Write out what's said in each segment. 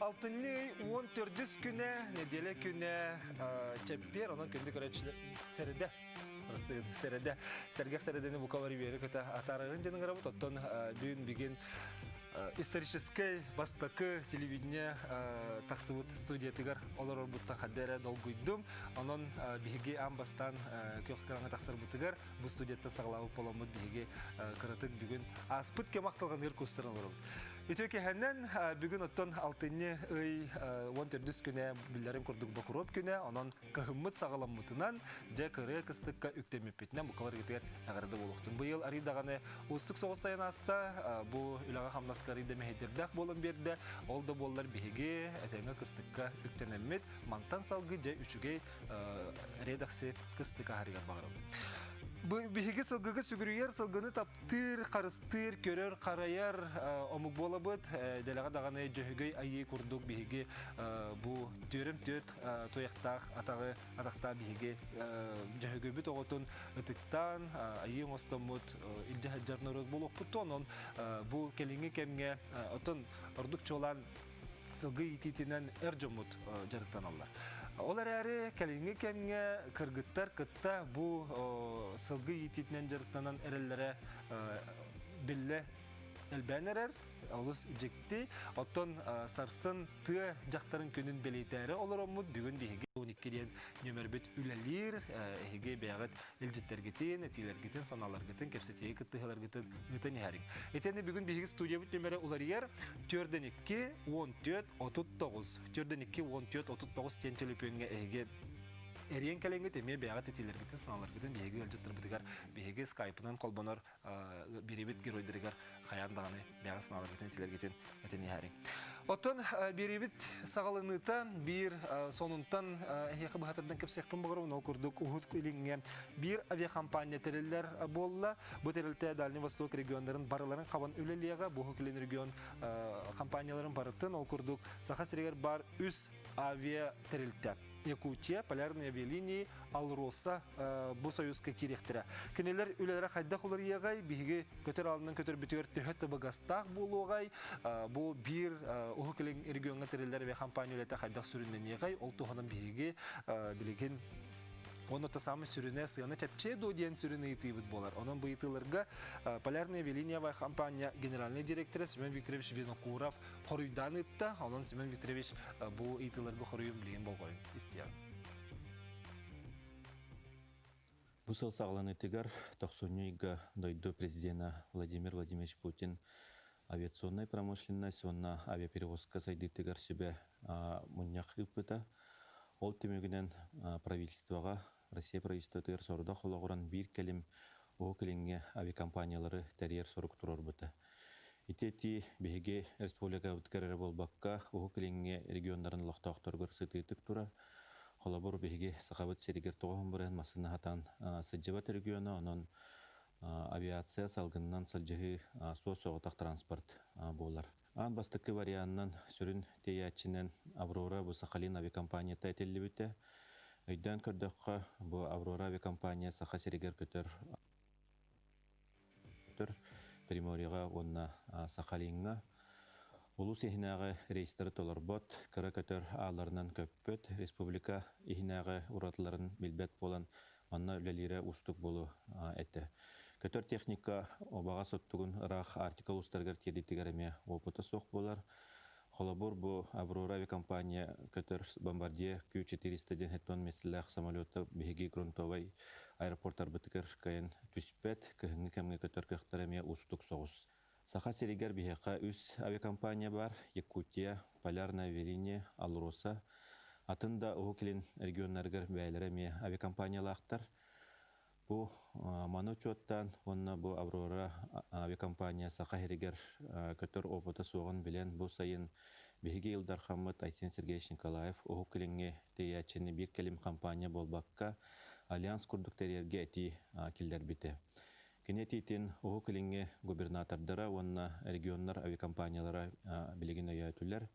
Алтынны 14 күне, неделе күне чеппер, onun күнді көрәтшілі сәреді. Сәреді. Сәргек сәредені бұқалары бері көті атарығын женің ғарабыт. Оттон бүгін бігін исторический бастакы телевидение таксывыт студиятыгар олар орбутта хаддера долгуйдум. Онон биһиги амбастан көккараңа таксыр бутыгар бу студиятта саглабы поламыт биһиги кырытык бүгүн аспыт кемакталган гыр кустырын олар. Итеке хәннән бүгүн оттон алтынны ый 14 күнә билләрем курдук бакуроп күнә, онон кахыммыт сагаламмытынан же кыры кыстыкка үктемепетнән бу калар гитер агырды булуктун. Бу ел аридаганы устук согыс сайын аста бу үлага хамнаскарыда мехедердак болон берде. Ол да боллар биһиги этеңе кыстыкка үктенеммет мантан салгы же үчүгей редакция кыстыкка харыгар багырып. Бу биһиги сылгыгы сүгүрүер сылгыны таптыр, карыстыр, көрөр, караяр омук болобут. Делага даганы жөһөгөй айы курдук биһиги бу төрөм төт тояктак атагы атакта биһиги жөһөгөбүт оготун ытыктан айы мостомут илже хаджарнырык болуп онон бу келинги кемге отон ордук чолан сылгы ититинен эржомут жарыктан аллар. Олар әрі кәліңгі кәмге кыргыттар кытта бу сылгы ититинен жарыктанан әрелері білі әлбән әрер, олыс жекті, оттон сарсын тыа жақтарын күнін белейтәрі олар омуд бүгін бейге 12 ден нөмір бүт үләлер, әйге бәғыт әлжеттер гетін, әтилер гетін, саналар гетін, кәпсетеге кыттығылар гетін үтін әрің. Әтені бүгін бейге студия бүт нөмірі олар ер 4-2-14-39, 4-2-14-39 тен төліпенге әйге Эрен кәлеңгі теме бәғат етелергетін, сыналарғытын бейгі әлжеттір бұдығар, бейгі скайпынан қолбанар беребет геройдырығар қаяндағаны бәға сыналарғытын етелергетін әтеме әрің. Оттон беребет сағалыныта бір сонунтан әйеқі бұғатырдан кәпсеқпін бұғырын ол күрдік ұғыт көліңге бір авиакомпания тәрелер болла. Бұл тәрелті Дальний Восток региондарын барыларын қабан өлелеға бұғы көлін регион компанияларын барытын ол күрдік сақа сірегер бар үз авиа тәрелті. Якутия, полярные авиалинии, Алроса, бу союзка киректира. Кенелер үлелері қайдақ олар егай, бігі көтер алынан көтер бүтігер төхетті бағастақ болуғай, бу бір ұғы келің регионға тәрелер ве компаниялета қайдақ сүрінден егай, ол туғанын бігі білеген оны тасамы сүріне сыяны чәпче додиен сүріне етейбіт болар. Оның бұл етілерге полярная авиалиниявай компания генеральный директоры Семен Викторович Винокуров қоруйдан етті. Оның Семен Викторович бұл етілерге қоруйын білген болғойын істиян. Бұл сыл сағылан етігер 90-га дойду президента Владимир Владимирович Путин авиационной промышленность, онна авиаперевозка сайды етігер себе мұнняқ үппіті. Ол темегінен правительствоға Россия правительство тыгыр соруда хологоран бир келим о келинге авиакомпаниялары тәрьер сорук турар бұты. Итети беге республика үткәрәре болбаққа о келинге региондарын лақтақтыргыр сытытык тура. Холобор беге сақабыт серигер тоғын бұрын масына хатан сыджабат регионы, онын авиация салгыннан сылжығы соғытақ транспорт болар. Ан бастықы варианнан сүрін теячінен Аврора бұл Сахалин авиакомпания тәйтелі бүті. Өйден көрдіққа бұл Аврора авиакомпания Саха серегер көтір Приморияға, онна Сахалинға. Улу сехінағы рейстері толар бот, кірі көтір аларынан көппөт, республика ехінағы ұратыларын білбет болан манна үлелері ұстық болу әтті. Көтір техника обаға соттығын ұрақ артикал ұстарғар тердетігеріме опыты соқ болар. Холобор бұл Аврора авиакомпания көтір бомбардия Q-400 денхеттон месілләқ самолеты беге грунтовай аэропорттар бітікер кайын түспет, көхінгі кәмге көтір көқтіріме ұстық соғыз. Саха серегер бігеқа үз авиакомпания бар, Якутия, полярная авиалиния, Алроса. Атында оғылын регионларғыр бәйлеріме авиакомпаниялақтар. Бу манучоттан, онна бу Аврора авиакомпания Саха серегер көтір опыты соғын білен бу сайын бігеге елдар қамыт Айсен Сергеевич Николаев оғылыңе теячені бір келім компания болбаққа альянс күрдіктерерге әти келдер біті. Кенетитин оғы келіңге губернатордара, онна регионлар авиакомпаниялара білеген өйәтулер.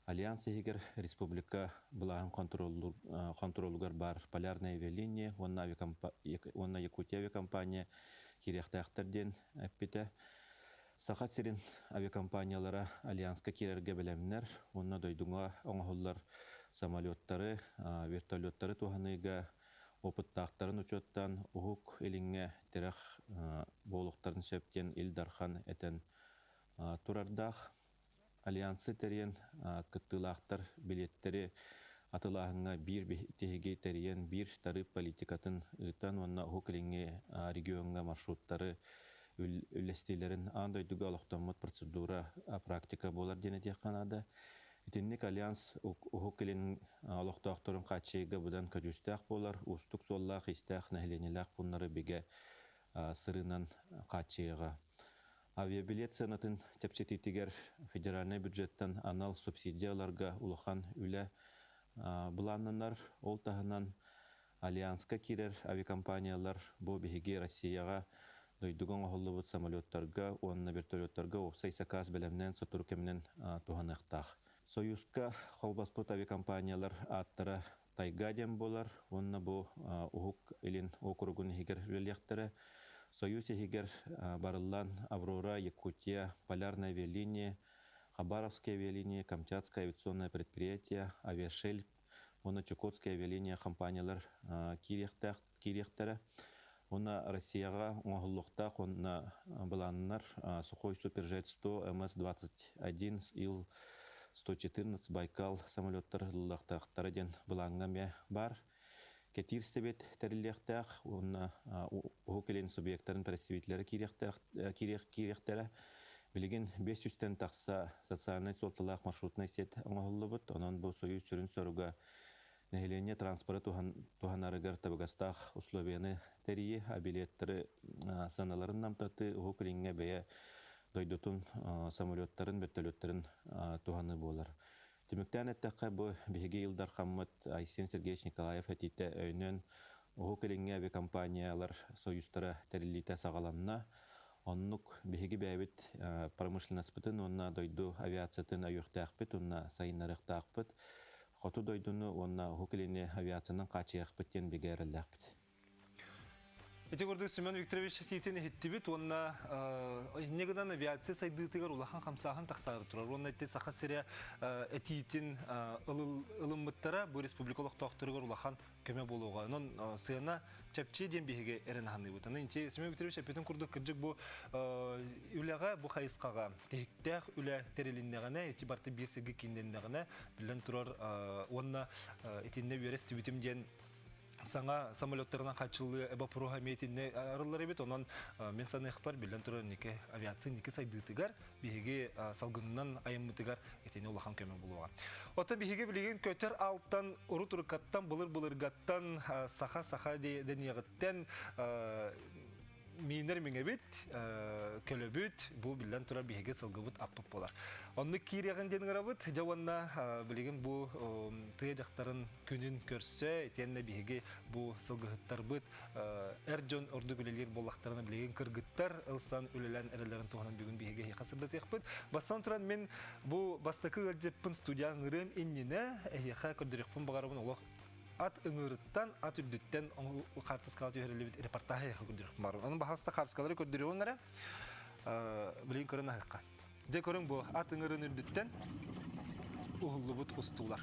Альянс егер республика бұлағын контролугар бар полярная авиалиния, онна Якутия авиакомпания керектақтарден әппеті. Сақат сирин авиакомпаниялара альянска кирерге белемнер, онна дойдуңа оңохоллар самолеттары, вертолеттары туһаныга опыттақтарын учеттан ухук элиңе терах болуқтарын сөптен Илдархан этен турардах альянсы терен кыттылақтар билеттери атылағыңа бир теге терен бир тарып политикатын ытан онна ухук элиңе регионга маршруттары үлестилерин андойдуга олохтоммот процедура практика болар дене тиякканада итинник альянс ухукелин олохтоохторун качыйга будан көдүстаах болар устук соллаах истаах нахленилаах пуннары биге сырынан качыйга авиабилет санатын тепчетитигер федеральный бюджеттен анал субсидияларга улахан үле буланнар ол тахынан альянска кирер авиакомпаниялар бу биһиги Россияга дойдугон оһоллубут самолеттарга, онна вертолеттарга опсай сакас белемнен сотур кемнен туһанактах. Союзка холбаспут авиакомпаниялар аттара тайгадем болар, онна бу ухук элин округун хигер үлелектері. Союз хигер барыллан Аврора, Якутия, Полярная авиалиния, Хабаровская авиалиния, Камчатское авиационное предприятие, Авиашель, онна Чукотская авиалиния компаниялар кирехтері. Онна Россияга оңоллуқта онна баланнар Сухой Супержет 100, МС-21, Ил-114, Байкал самолеттар лылақтақтары ден баланғаме бар. Кетир себет тәрілектәқ, онна ұғыкелен субъекттарын представителері киректері. Білеген 500-тен тақса социальный солтылақ маршрутный сет оңоллы бұд, онан бұл сойу сүрін сөріға Нахиление транспорта туханарыгар табагастах условияны терие, а билеттері саналарын намтаты ұғықлинге бәе дойдутун самолеттарын, вертолеттерін туханы болар. Түміктен әттіққа бұл беге Илдар Хаммат Айсен Сергеевич Николаев әтейті өйнен ұғықлинге авиакомпаниялар союзтары тәрілейті сағаланна, оннук беге бәйбіт промышленность бұтын, онна дойду авиациятын айуқтақ бұт, онна сайынарықтақ бұт, Хоту дойдуну онна хукелине авиацияның качыяк биттен бигереллек бит. Эти горды Семен Викторович титин хиттибит, онна негдан авиация сайдытыгар улахан хамсахан тақсагыр турар. Онна этте саха серия этитин ылыммыттара бу республикалык тоқтырыгар улахан көмө болууга. Онон сыяна чапчи ден биһиге эренаханы бут. Анан инте Семен Викторович апетин курдук кыржык бу үлага бу хайыскага тектах үле терелиннегene эти барты бирсеги кинденнегene билен турар онна этинне берести битим ден саңа самолеттерынан качылы эбапруга метинне арылар бит. Онан мен саны ихбар билен турар нике авиация нике сайдытыгар биһиге салгыннан айыммытыгар этине улахан көмө болууга. Ота биһиге билеген көтөр алттан урутуркаттан былыр-былыргаттан саха дениягыттан минер миңебит көлөбүт бу билен турар биһиге салгыбыт аппып болар. Онны киреген дениграбыт жаванна билеген бу тыя жактарын күнүн көрсө этенне биһиге бу салгыттар быт эржон ордугүлелер боллактарына билеген кыргыттар ылсан үлелен эрелерин туганын бүгүн биһиге хасырда текпит. Бастан туран мен бу бастакы галжеппин студияңырым иннине эха көрдүрөкпүн багарабын олох ат ыңырыттан, ат үрдүттен қартысқалы түйерелі бит репортажы көрдіріп бар. Оның бағасында қарсықалары көрдіріп оңғара білейін көрін ақыққа. Же көрін бұл ат ыңырын үрдүттен ұғылы бұт ұстулар.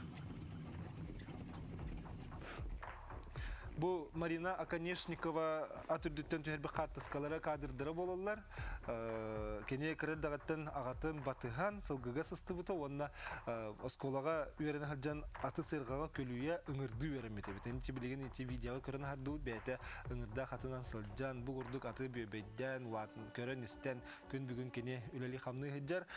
Бу Марина Аконешникова атүрдүттен түйербі қартысқалары кадырдыры болалар. Кене кірір дағаттан ағатын батыған сылғыға сысты бұта. Онына осколаға үйеріні харжан аты сырғаға көлуе ұңырды үйеріммете. Бетені білеген еті видеоға көріні харды бәйті ұңырда қатынан сылжан. Бұл ұрдық аты бөбейден, көрін істен күн бүгін кене үлелі қамны хыджар.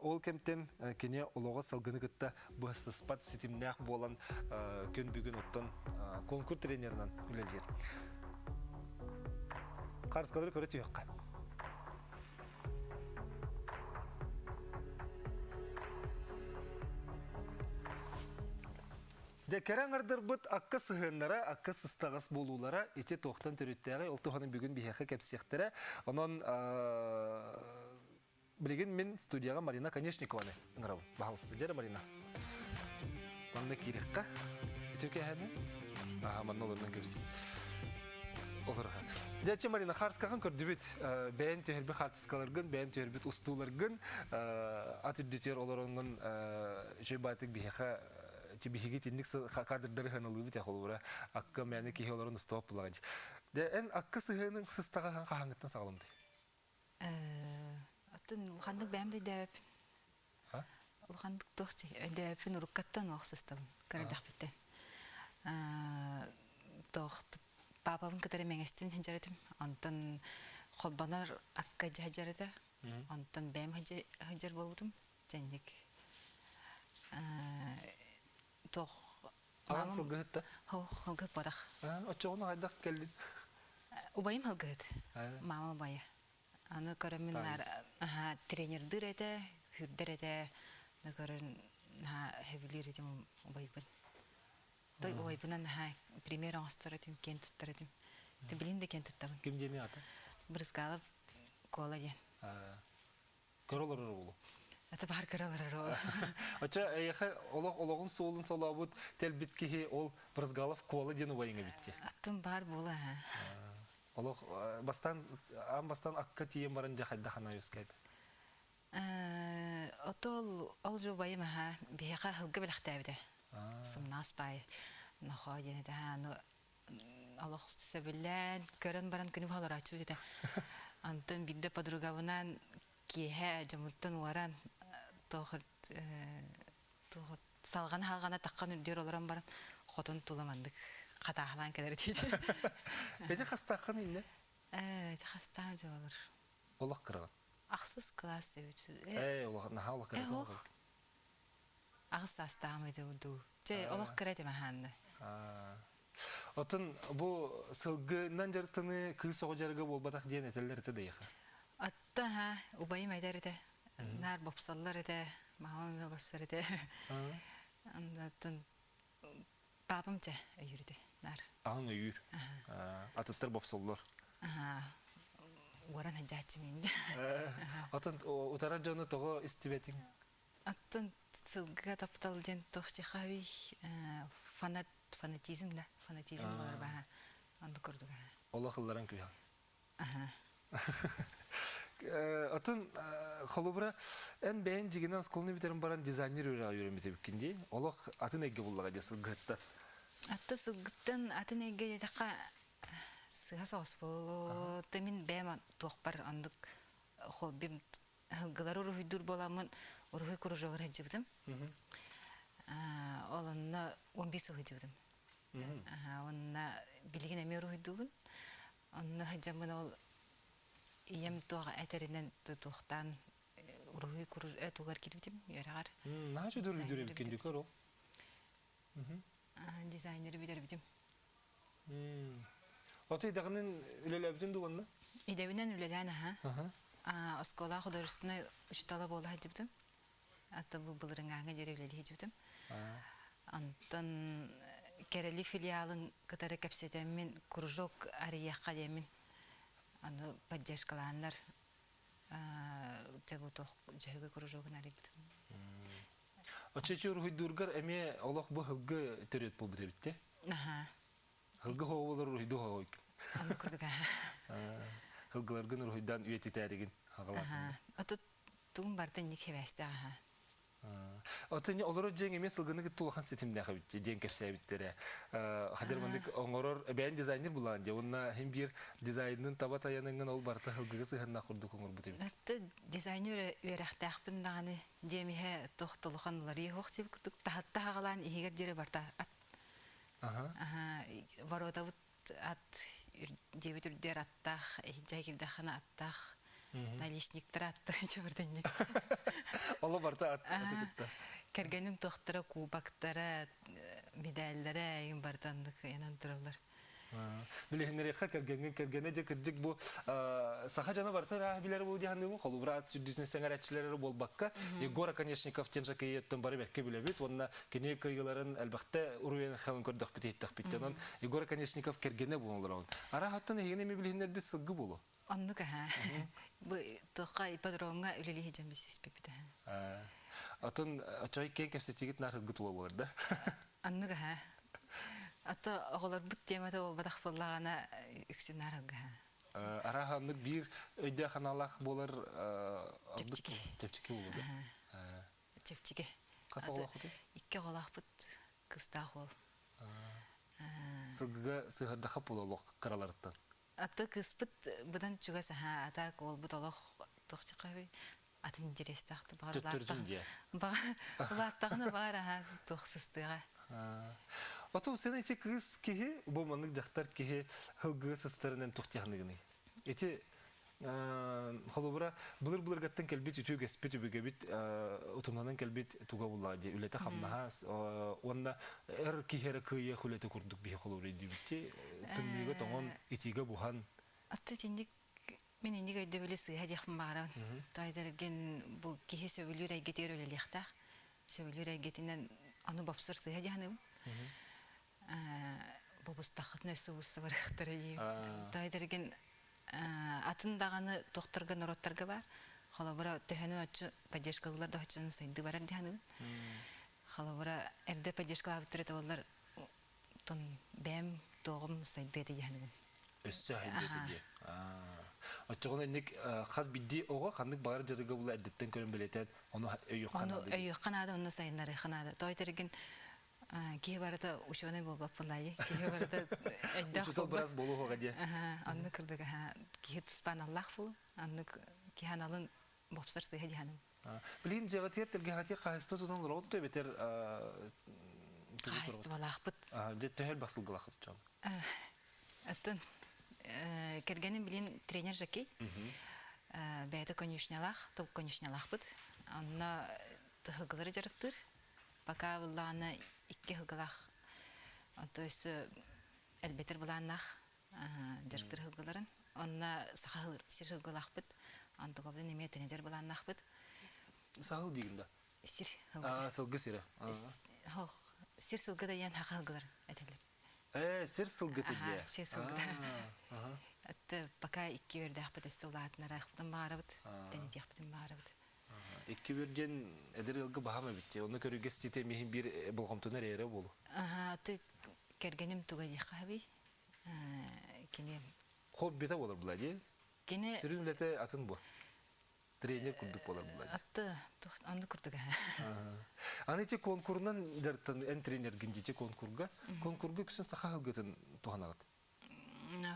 Ол кемтен кене олуға сылғыны күтті бұғыстыспат сетімнәқ болан күн бүгін оттан конкурс тренер үлелер. Қарысқалары көрі түйеққа. Дәкәрәң ардыр бұд аққа сығынлара, аққа сыстағас болулара, ете тоқтан түріттері, ол тоғаның бүгін бейхақы кәпсектері. Онын білеген мен студияға Марина Конешникованы ұңырауын. Бағалы студияра Марина. Баңда керекқа. Ете өке әді? Манна оларынан көпсі. olur. Diyece Marina Karskak'ın kördübüt beğen tüherbi hartıskalargın, beğen tüherbit ustulargın atürdütüyor olarının şey batık biheka bihigi tindik kadırları hanalığı bit yakılura akka meni ki oların stop bulacak. De en akka sıhının sıstağa kahangıttan sağlamdı. Атын улхандык бәмде дәп. Ha? Улхандык тохти дәпин уруккаттан ваксыстым. Карадах биттен. Тохт папамын кытары меңестен хинжаратым. Антан холбанар акка жаjarata. Антан бәм хинжар болдым. Жендик. Тох Ağın sılgıhıtta. Холгы подах. Açığına haydak geldin. Убайым холгыт. Мама бая. Аны көрөмүн тренердер эте, хүрдер эте, көрөн хевилер этим убайбын. Той убайбынан пример аңстыр этим, кен туттар этим. Ты билин де кен туттабын. Kim deni ata? Брызгалып кола ден. Körolur oğlu. Ата бар көрөлөр ол. Aça olağın soğulun solabut telbitkihi ol Brzgalov kola deni bayına bitti. Аттым бар бола. Олох бастан акка тием барынжа хайда хана юскайд. Отол жобайым бияка хылгы билахтабыда. Сымнас бай. Нахо денеде Аллах сөбіллән көрін баран күні балар ачу деді. Антын бидді подругавынан кеhe жамуттан уаран салған халғана таққан үддер оларан баран хотын туламандық. Қатағынан кәдер дейді. Кәже қастақын инне? Қастаған жа олар. Олақ қырған? Ақсыз класс өйті. Олақ наға олақ қырған? Ақсыз астағым өйті ұду. Олақ қырады маханды. Отын бұл сылғынан жарықтыны күл соғы жарғы бол батақ дейін әтелер әті дейіқі? Атта ұбайым айдар әді. Нар бопсалар әді. Мағамы басар әді. Babam da öyrüdü. Ağın öyür. Atıttır bopsollar. Oran hacacım indi. Atın utaracağını toğu istibetin? Atın sılgıga taptalıcan toğçı xavi fanatizm da. Fanatizm var baha. Andı kurduk. Ola xılların köyü. Atın xolubura en beğen jiginden skolunu biterim baran dizayner öğrenmete bükündi. Ola atın egge bullağa sılgıhıtta. Atı sılgıttan atın egge yataqa sığa soğuz bolu. Temin bəyəm toğbar andık. Bim hılgılar uruhuydur bolamın uruhuy kurucuğur həcibdim. Olunna 15 yıl həcibdim. Onunla bilgin əmi uruhuydubun. Onunla həcibmin ol iyem toğa əterindən toğdan uruhuy kurucuğur tuğar kilibdim. Yörəğar. Naçı dörüydür emkindi kör ol? Dizayneri bilir bidim. Otu idağının ülelebdin duvanna? İdevinden ülelen ha. Oskola художественной учтала бола хәҗибдем. Ата бу булырын аңа деревлели хәҗибдем. Антон керели филиалын кытары капсетем мен кружок арияка демен. Аны поддержкаланнар. Тебу тох җәйге кружогын арыйдым. Очечур хуйдургар эме олох бу хылгы төрөт бу битте. Хылгы ховолор хуйду хойк. Аны күрдүк. Хылгыларгын хуйдан үети тәригин хагалар. Аты туң бартан ник хевесте. Отын олоро жең эмес сылгыны гыттулхан сетимде хабит жең кепсе биттере. Хадер мындык оңорор бән дизайнер булган же. Онна һәм бир дизайнын таба таяныңын ол барта хылгыгы сыгынна курдук оңор бутебит. Аты дизайнер үрәхтәхпин даганы жемиһе тохтулханлары хок дип күрдүк. Тахатта хагалан игер дире барта. Ворота ат жебит үрдер аттах, жайгирде хана аттах. Наличниктер аттыр жабырдан. Ола барта аттыкытта. Кергеним тохтара кубактара, медальлары ин бартандык янан туралар. Билехнери кергене же кыржык бу саха жана барта билер бу жаһанның холубрат сүдүтүн сеңаратчылары болбакка. Егор Конечников тенжакыйттан бары бекке билебит. Онна кене кыйгыларын албакта уруен халын көрдүк битеттик биттен. Егор Конечников кергене бололор. Ара хаттан эгене билехнер бис сыгы болу. Аннык Бу тоққа ипподромға үлелі хеджен бесіз пепеді. Атын ачай кен кәпсетігіт нар хылгы тұла болар да? Аннык Атта оголор бут темада ол бадах боллагана үксүн арылга. Араханнык бир өйдө ханалах болар тепчики болду. Чепчиге. Каса олах бут? Икке олах бут кыста хол. Сылгыга сыгырдаха бололук караларыттан. Атта кыспыт будан чугаса ата кол бут олох тохчакабы атын интерестахты бар. Төттөрдүн дия. Бааттагына бар тохсыстыга. Ото сен эти кыз кихи бу маннык жактар кихи хылгы сыстарынан тухтягыныгыны. Эти холобра булыр гаттан келбит үтү геспет үбөгөбит утумнанан келбит туга буллади үлете хамнаха онда кихере кые хүлете курдук бихи холобра дибитти тынныгы тоңон итиге бухан. Атта тиндик мен инди көйдө билеси хадихм баарам. Тайдырген бу кихи сөбүлүрай кетер өлелихтах. Сөбүлүрай кетинен аны бапсыр сыйа дияным. Бобустахат нөсө усы барыктыр ей. Тайдырген атындаганы тохторган ороттарга бар. Халабыра төһөнү ачы поддержкалар да ачын сайды барар дияным. Халабыра эрде поддержка авторы олар тон бем тогум сайды дияным. Өссө хайдыды ди. Ачыгына ник хас бидди ого кандык бар жарыга була әдеттен көрөн белетен оны өйөкканады. Оны өйөкканады, оны сайыннары ханады. Тойдырген кие барыта ушоны болбап булайы. Кие барыта эддах болбап. Учутал biraz болу хога ди. Анны кырдык кие туспан Аллах бул. Анны киханалын бопсар сыйга диханым. Билин жагатер телге хати кайсты тутун рот бетер кайсты балах бут. Же төһөл басылгылах чам. Аттын кергенин билин тренер жаки. Бәйті конюшнялах, тол конюшнялах бут. Анна тыгылары жарыктыр. Пока булланы икки хылгылах. То есть элбетер буланнах жарыктыр хылгыларын. Анна сахал сир хылгылах бут. Антыгабы неме тенедер буланнах бут. Сахал дигинда. Сир хылгылар. Сылгы сире. Хо, сир сылгыда ян хылгылар этелер. Сир сылгыты ди. Сир сылгыда. Атты пока икки бердах бут сулатнарах бутан баарабыт. Тенедих бутан баарабыт. Икки берден эдерилге бахама битти. Оны көрүгө стите мехин бир болгомтунар эре болу. Ты кергеним туга дихаби. Кине Хоп бета болор булади. кине Сирүнлете атын бу. Тренер курдук болор булади. атты анды курдуга. Анычы конкурнан жартан эн тренер гинжичи конкурга күсүн саха хылгытын туханагат.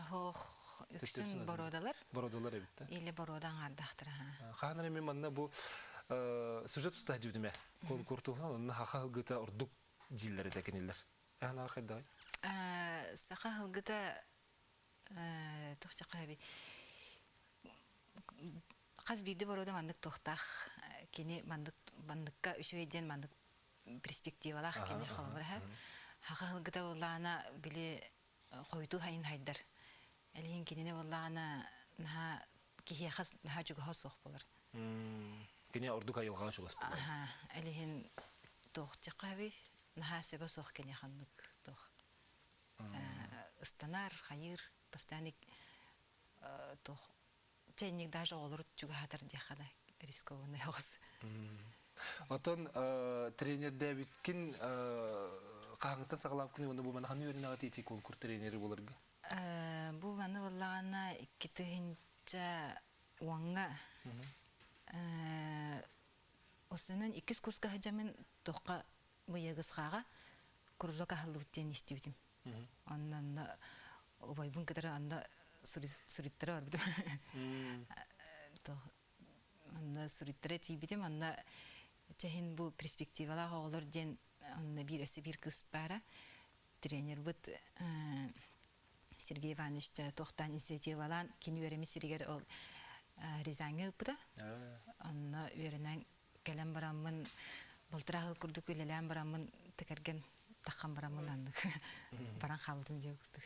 Хох үксүн бородалар. Бородалар эбитте. Или бородан ардахтыр. Ханыр мен манна бу сюжет уста жибдиме. Конкуртуна онна хаха хылгыта ордук жилдер декенилер. Ана кайда? Саха хылгыта тохчакаби. Каз биде борода мандык тохтах. Кини мандыкка үшөйден мандык перспективалах кини халбыра. Хаха хылгыта уллана биле койду хайын хайдар. Элин кинене уллана на кихи хас на жуга хосох болар. Кини ордук айылган шулас болар. Элин тохчакаби на себе сох кини ханнык тох. Станар хайыр постоянник тох чейник даже олор жуга хатар дихада рискованный хос. Отон тренер Дэвид кин каңыттан сагалап күнү бу мана ханы өрүнө ати конкурс тренери болорга. Бу маны валлана иккитинча уанга осынын 2 курска хажамын тохка буягысхага куржока халыптен истибитим. Аннан обайбын кадары анда суриттер бар бит. Анда суриттер тибитим анда чехин бу перспективалар олар ден анда бир кыз бара тренер бут Сергей Иванович тохтан инициативалан кини өреми сиригер ол Рязаньга буда. Анна өренен келем барамын былтырагы курдук элелем барамын текерген таккан барамын андык. Баран халдым деп курдук.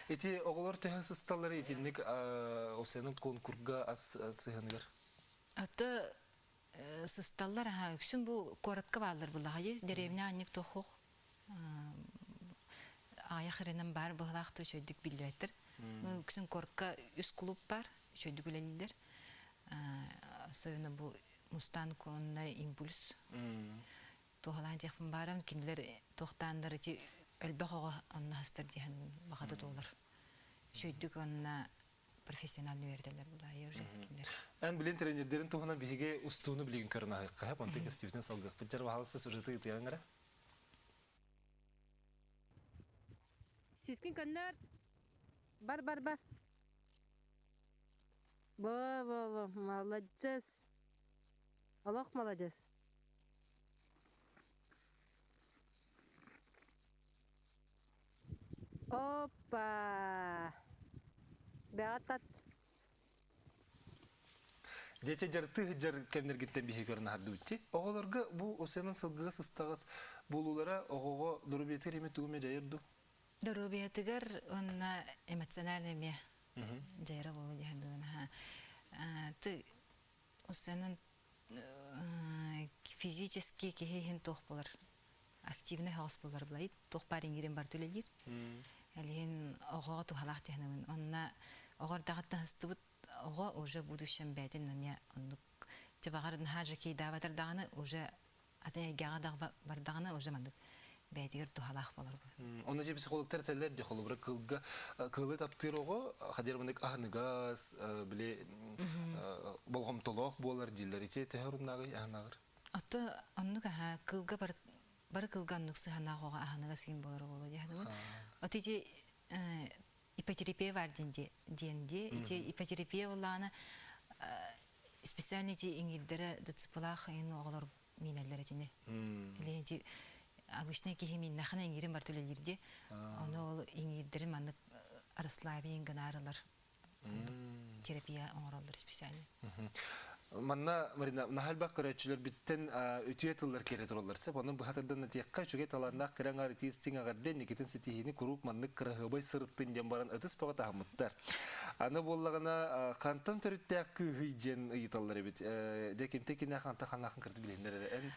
Эти оголор техасысталары этинник осенин конкурга ас сыгыныгар. Аты сысталлар үксүн бу коротко балдар булагы деревня анник тохох. Аяхырынан бар былақты шөйдік білдеттір. Үксін корка үс клуб бар, шөйдік өлелілдер. Сойына бұл Мустан конна импульс. Тоғалан текпін барам, кенділер тоқтандары өлбөх оға онна хастар дияның бағады долар. Шөйдік онна профессиональный верделер бұлай уже кемдер. Ән білен тренердерін туғынан бейге ұстуыны білеген көрін ағыққа, онтың костивтен салғық. Бұджар бағалысы сұржеті ұтыған ғара? Сискин көннөр. Бар. Во, молодец. Аллах молодец. Опа. Бәғаттат. Дече жарты жар кемнергеттен бейге көрін ағарды өтте. Оғыларға бұл осының сылғығы сыстағыз болулара оғыға дұрубетер еме түгіме жайырды? Дұрубетігер онна эмоциональный ме жайра болу дегендігін. Ты осының физически кехейін тоқ болар. Активный хауыз болар бұлай. Тоқ барингерен бар төлелер. Әлген оғаға тухалақ дегенімін. Онна оғар дағаттан хысты бұд, оға уже будущем бәйтін өне ондық тебағардың хажы кейда батырдағыны уже атын әйгеға дағы бардағыны уже мандық бәйтігер тухалақ болар бұл. Оны же психологтар тәлер де қолы бұра қылы таптыр оғы, қадер мұндық ағынығаз, біле болғым толық болар дейлер. Ете тәхіріннағы ағынағыр? Отты оннық қылға бары қылға оннық сығанақ оға ағынығаз кейін болар болу дегенімін. Отты ете ипотерапия бар денде, ете ипотерапия олағаны специальный те ингердері дұтсыпылақ ең оғылар минелер етіне. Әлі обычный кихимин нахана ингерин бар төлелерде, оны ол ингердерін маңдық арыслабы енгін арылар. Терапия оңыралдар специальный. Манна, Марина, нахалбақ көрәтшілер біттен өтуе тыллар керет оларса, оның бұхатырдан нәтиаққа жүге таларнақ кірен арытиістің ағарден некетін сетихini күруп маннық кірағыбай сырыттын ден баран ұтыс бағыт ағымыттар. Аны болағына қантан түріттәк күйі ден ұйыталар әбет. Дәкемтекіне қанта қанақын кірді білендер әрі?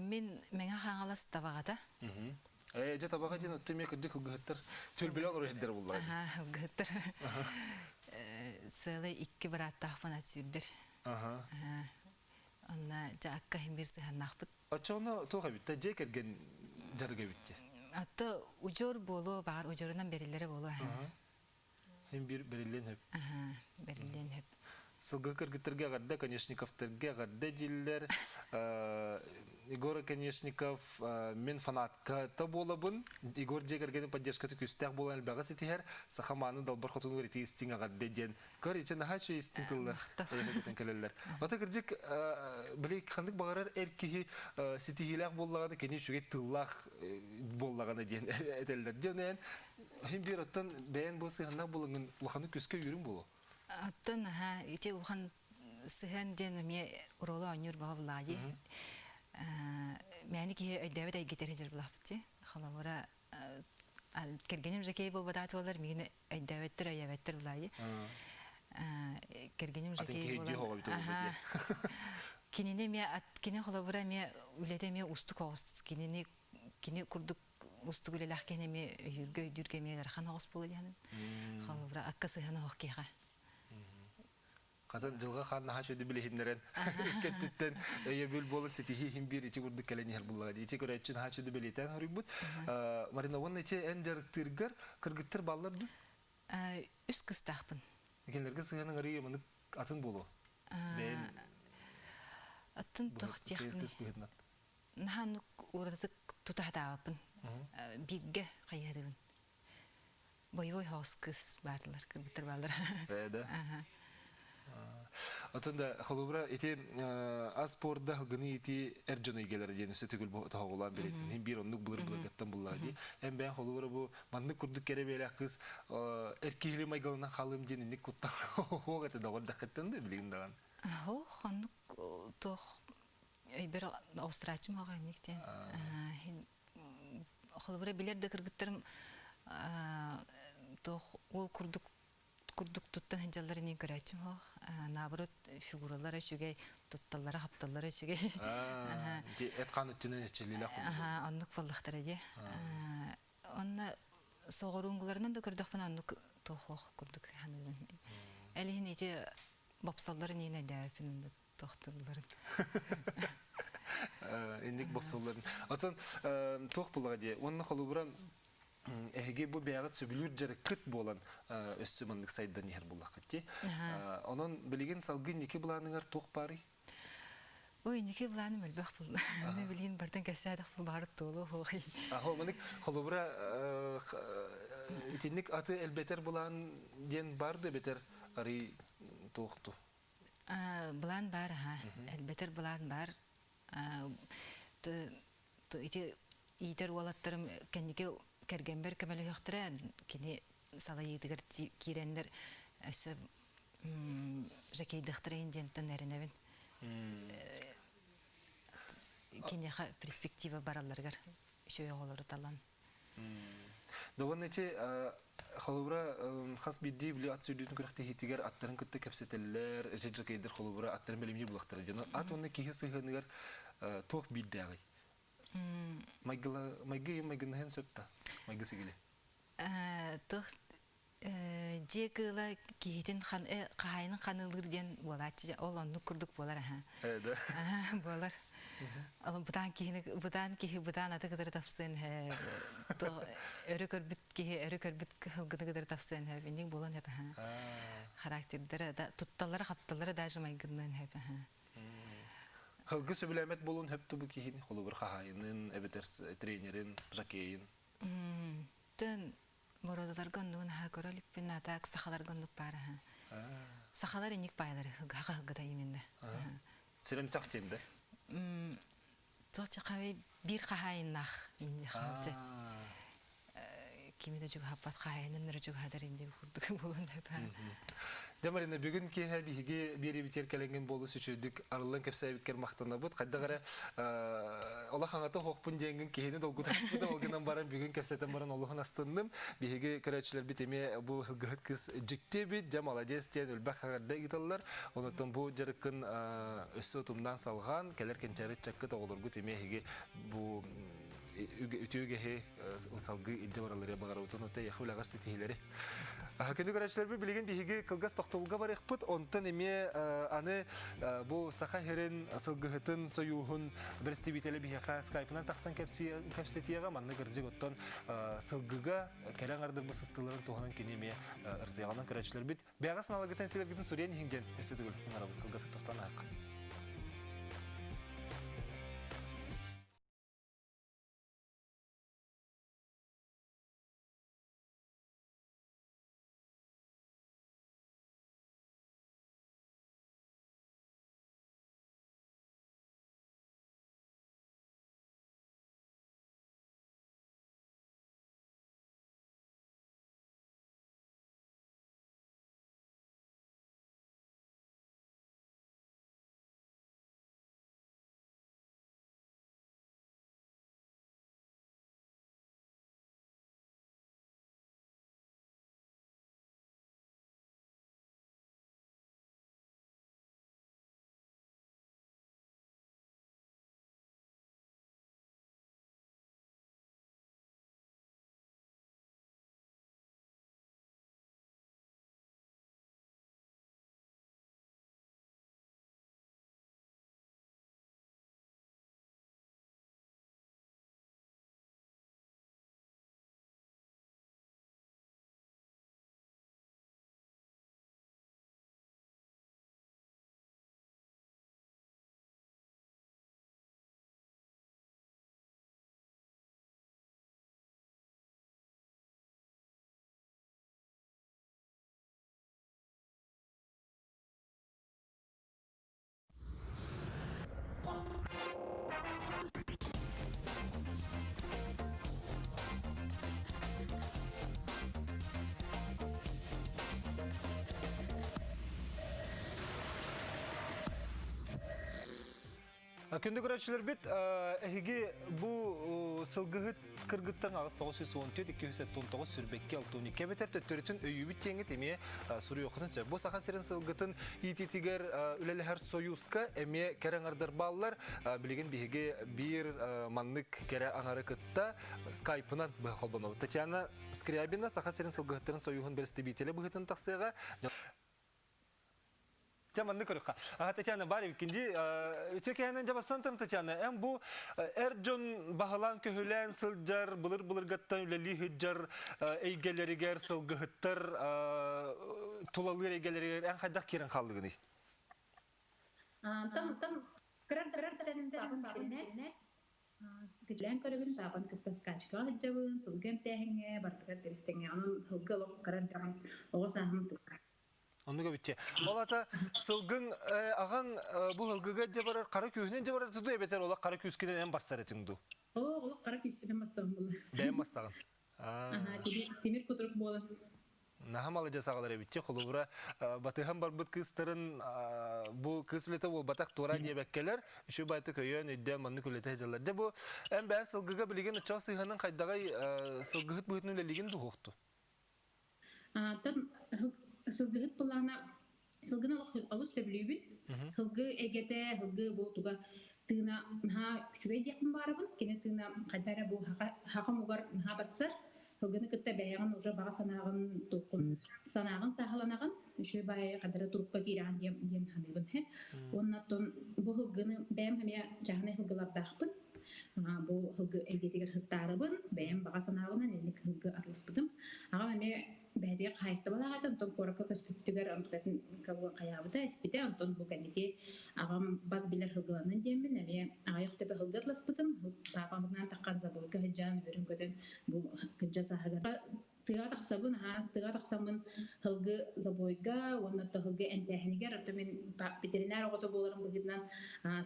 Мен қаңалас табағада. Жа табаға ден өттеме күрді қылғыттар. Төлбелен ұры әддер болар. Қылғыттар. Сылы 2 бір аттақпын әтсүрдір. Онна жаққа хембер сығаннақ бұд. Атша оны тоға бітті, жек әрген жарыға бітті? Атты ұжор болу, бағар ұжорынан берілері болу. Хембер берілен өп? Берілен өп. Сылғы кіргіттерге ғарда, Конечниковтерге ғарда дейлер. Игор Конечников мен фанатка та болабын. Игор жегергені поддержкаты көстәк болан әлбәға сетихер. Сақаманы далбар қотын өреті істің ғарда ден. Көр, ечен аға шөй істің тыллар. Ота кіржік, білей қандық бағарар әркеге сетихилақ болағаны, кені шөге тыллақ болағаны ден әтелдер. Жөнен, хем бір оттан бәйін бұл сығанақ болыңын ұлғаны көске үйрін болу. Оттан, ете ұлған сыған ден ме ұролы ойныр баға бұлады. Мәні ке өйдәвет әйгетері жер бұлақ бітті. Қаламыра кергенім жекей бұл бадаты олар, мені өйдәветтір, өйәветтір бұлайды. Кергенім жекей болар. Кеніне ме, кене қаламыра ме үледе ме ұсты қоғыз. Кене күрдік ұсты күлелақ кене ме үйірге өйдірге ме ғарқан оғыз болу дегенім. Қаламыра аққа сыханы оқ кейға. Қазан жылға қанна ха шөді білейіндерін кәттіттен өйебіл болын сетихи химбир ече күрді кәлені хер бұллағады. Ече көрәтшін ха шөді білейтен хорик бұд. Марина, оның ече ән жарықтырғар кіргіттір баллар ду? Үс қыстақпын. Екенлерге сығаның арығы мұны атын болу? Атын тоқ тияқын. Наханық ұрадық тұтағдағапын. Бирге қайадығын. Бойвой хоғыз қыз бардылар, кіргіттір балдар. Бәді? Отында холубра эти аспорда гыны эти эржоны гелер дени сөтөгүл тагылан беретин. Мен бир оннук булыр-булыргаттан буллады. Эм ben холубра бу манны курдук керебеле кыз эркигли майгалына халым дени куттан хогаты да горда кеттенди билин даган. Хо, ханнык тох бир австрачым ага никтен. Холубра билерде кыргыттарым тох ол курдук туттан хенжаллары нен көрәчім хоқ. Наоборот, фигуралары шүгей, тутталары, хапталары шүгей. Эт қан өттінен әтшелілі құлды? Оннық болдықтары де. Онна соғыруңғыларынан да көрдіқпін, оннық тоқ көрдік. Әліхін ете бапсалары нен әді әпін тоқтығыларын. Инник бопсолларын. Отон тоқ булга де. Онны холубра эге бу бягат сөбүлүр жары кыт болан өссө мындык сайдан нехер буллак кетти. Онон билген салгын неке буланыгар тоқ бары. Ой, неке буланы мөлбөх бул. Аны билген бардан кәсәдәк бу бары толы хой. Ахо мындык холубра итинник аты элбетер булан ден барды бетер ари тоқту. Булан бар, элбетер булан бар. Ити итер уолаттарым кеннике кергенбер көмөлө яктыра кини сала йыдыгыр кирендер өсө жакейдыктыр инденттен эренебин. Кини перспектива бараларгар шөй оголору талан. Довон эти холубра хас бидди били ат сүрдүн күрәхтә хитигер аттарын кытты кепсетеллер, жакейдер холубра аттарын белемни булактыр. Жана ат онны киһе сыгыныр тох биддәгы. Майгын сөпта. Майгы сигиле. Тох жегыла киһитин кахайнын ханылыр ден болачы. Ол онну курдук болар Да. Болар. Алын будан будан аты кыдыр тапсын өрө көрбүт кылгыны кыдыр тапсын бендик болон хеп характердер да тутталары капталары даже майгынын хеп Хылгы сөбүләмет болун хөптү бу киһин холубыр хахайнын, эбетерс тренерин, жакейин. Төн мородалар гоннун көрөлүппүн атак сахалар гоннук бар сахалар иник байлары хылгыда именде. Сирем сактенде. Тохчакавай бир хахайнах инде халты. Кимиде жүг хаппат хахайнын ныры жүг хадар инде курдук болон деп. Демарина бүгүн кеһә биһиге бири битер келенген болу сүчүдүк арылын кепсәбиккер мактанабыт. Кайдагара Аллах аңата хокпун деңген кеһене долгутасында олгынан баран бүгүн кепсәтен баран Аллахын астындым. Биһиге көрәчләр битеме бу хылгыт кыз жикте бит жамаладес тен үлбәк хагарда италлар. Онотон бу жарыкын өссө тумдан салган келер кенчәре чаккы тоголоргу темеһиге бу үтүгеһе салгы идде баралары багарабытын ота яхулагар сетилери. Көндү көрәчләр билеген биһиге кылгас токтолга бар экпит онтон эме аны бу саха херен сылгыһытын союхун берсти бителе биһига скайпынан таксан кепсетияга манны гыржык оттон сылгыга керен ардыр бу сыстыларын туганан кинеме ыртыганан көрәчләр бит бягас налагытын телегидин сурен хинген эсетигил арабы кылгас токтан ак. Күндү көрәчләр бит эһиге бу сылгыһыт кыргыттан агыс 914-219 сүрбекке 62 метр төттөрүтүн өйүбүт теңи теме суру йокутун сөп. Бу саха серин сылгытын ититигер үлелехер союзка эме кереңардар баллар билеген биһиге бир маннык кере аңары кытта скайпынан бахолбоно. Татьяна Скрябина саха серин сылгыттын союхун берсти бителе быһытын таксыга. Jamanını kırıkka. Tatjana bari ikinci çekeyenin cevapsan tanı Tatjana. Em bu Erjon bahalan köhülen sılcar bulur gattan üleli hıccar eygeleri ger sılgı hıttar tulalır eygeleri ger en haydak kiren kaldığını. Tam kırar tarafında ne? Gelen körübün taban kıtas kaçka hıccabın sılgın tehenge barkar deristenge onun hılgı karan taban oğuz ahım tukar. Onu da bitçe. Olata sılgın ağan bu hılgıga jabarar kara köhünen jabarar tudu ebeter ola kara köskinen en bassar etindu. Oğuz kara küstüne basağım bunu. Beğen bassağın. Timir kuturuk boğulur. Naham alıca sağlar bitçe. Kulubura batıhan barbut kızların bu kızlete ol batak tora diye bekkeler. Şu baytı köyün üddem manlı kulete hecalar. De bu en ben sılgıga bilgin uçağı sıyhanın kaydağay sılgıhıt buhutun üleligin duhuktu. Tam sılgıhıt bulana sılgına alus sebilübün. Hılgı egete hılgı bu tuga tığına ha küçüğe yakın barabın. Kene tığına kaydara bu hakam ugar ha basar. Hılgını kıtta bəyağın uca bağa sanağın dokun. Sanağın sahalanağın şu bayağı kadar turukka giren diyen hanıbın. Ondan bu hılgını bəyəm həmə cahne hılgılar dağbın. Bu hılgı elgetiger hıstarabın. Bəyəm bağa sanağına nelik hılgı atlaspıdım. Ağa həmə bəydiğe qayıstı balağa da ondan koraka köspüktüger antuqatın kabuğun qayabı da espide. Ondan bu kandiki ağam baz bilir hılgılanın diyemin. Həmə ayıq tepe hılgı atlaspıdım. Tağamından taqqan zaboyga hıccan verin göden bu hıcca sahagar. Tığa taqsamın hılgı zaboyga, ondan da hılgı entehiniger. Artamen veteriner oğutu bolarım bugünden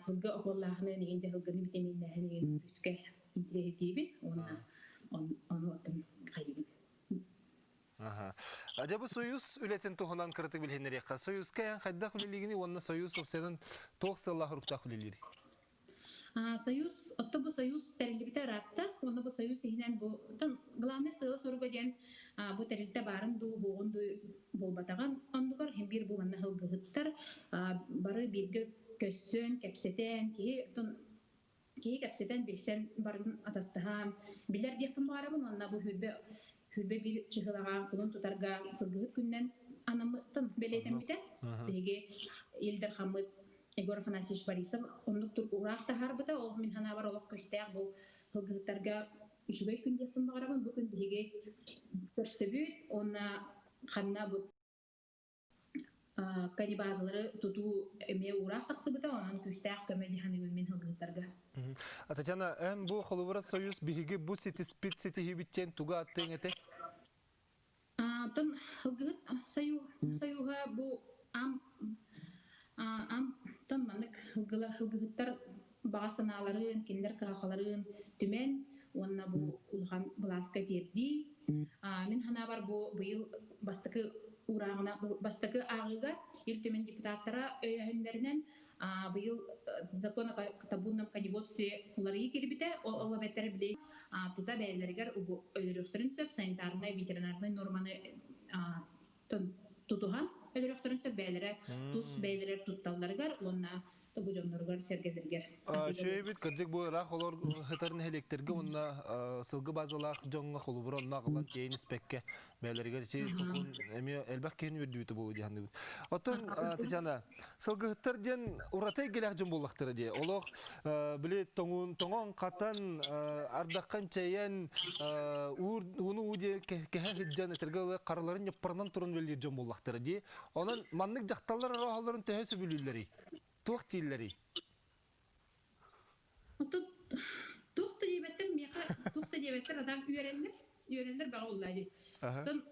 hılgı oğullağını neginde hılgını vitaminlerini üstüge intirehi diyebin. Onu otan kaybın. Acaba Soyuz ületin tohunan kırıtık bilhenleri yakka. Soyuz kayan haydak üleligini onna Soyuz obsenin toğ sığılah hıruktak üleleri. Союз, отто bu Союз terlibite ratta, onu bu Союз ihnen bu, tan glane sığıl soruga diyen bu terlibite barın du, boğun du, bol batağın, onu var hem bir bu manna hılgı hıttar, barı birge köstün, kepseten, ki kepseten bilsen barın atastahan, biler diyekim barabın, onna bu hübe bir çıhılağa, kulun tutarga sılgı günden anamı tan beleyden biten, bege ilder hamıt, Egor Afanasьевич Борисов, онлук тур урахта харбыта, ол мин хана бар олох көстәк бу хылгыттарга үчүгөй күн япын багарабын, бу күн биге көрсөбүт, онна ханна бу канибазлары туту эме урахтаксыбыта, онан көстәк көмөли ханы мен хылгыттарга. Татьяна, en bu Холубра Союз биги bu siti spit siti hibitchen tuga attın ete? Тон хылгыт союга бу ам тон манык хылгыттар бага санааларын, киндер кахаларын түмен, онна бу улган буласка терди. Мен хана бар бу быйыл бастыкы урагына, бастыкы агыга иртемен депутаттара өйөндөрүнөн быйыл закон о табунном коневодстве улары кирбите, ол беттер биле туда бәйләргәр бу өйрөктөрүн сөп санитарный, ветеринарный норманы тутуган ödülüktürün söbbeylere, tuz beyler tutallargar, ona bu jonlargar sergelerger. Şöyle bir kırcık bu rak olur hıtarın elektrikli ona sılgı bazılar jonga Holubra ona ağlan keyin spekke beylerger şey sokun emiyor elbak keyin ödüyütü bu diye hanım. Otun Tatjana sılgı hıtar diyen uratay gelek jon bollaktır diye. Olok bile tongon katan ardakkan çayan unu diye kehe hıccan eterge karıların yaparından turun velir jon bollaktır diye. Onun manlık jaktallar arahaların tehesü bülülleri. Tuğtilleri. Tuğta diyebetter adam üyerenler bağı olaydı.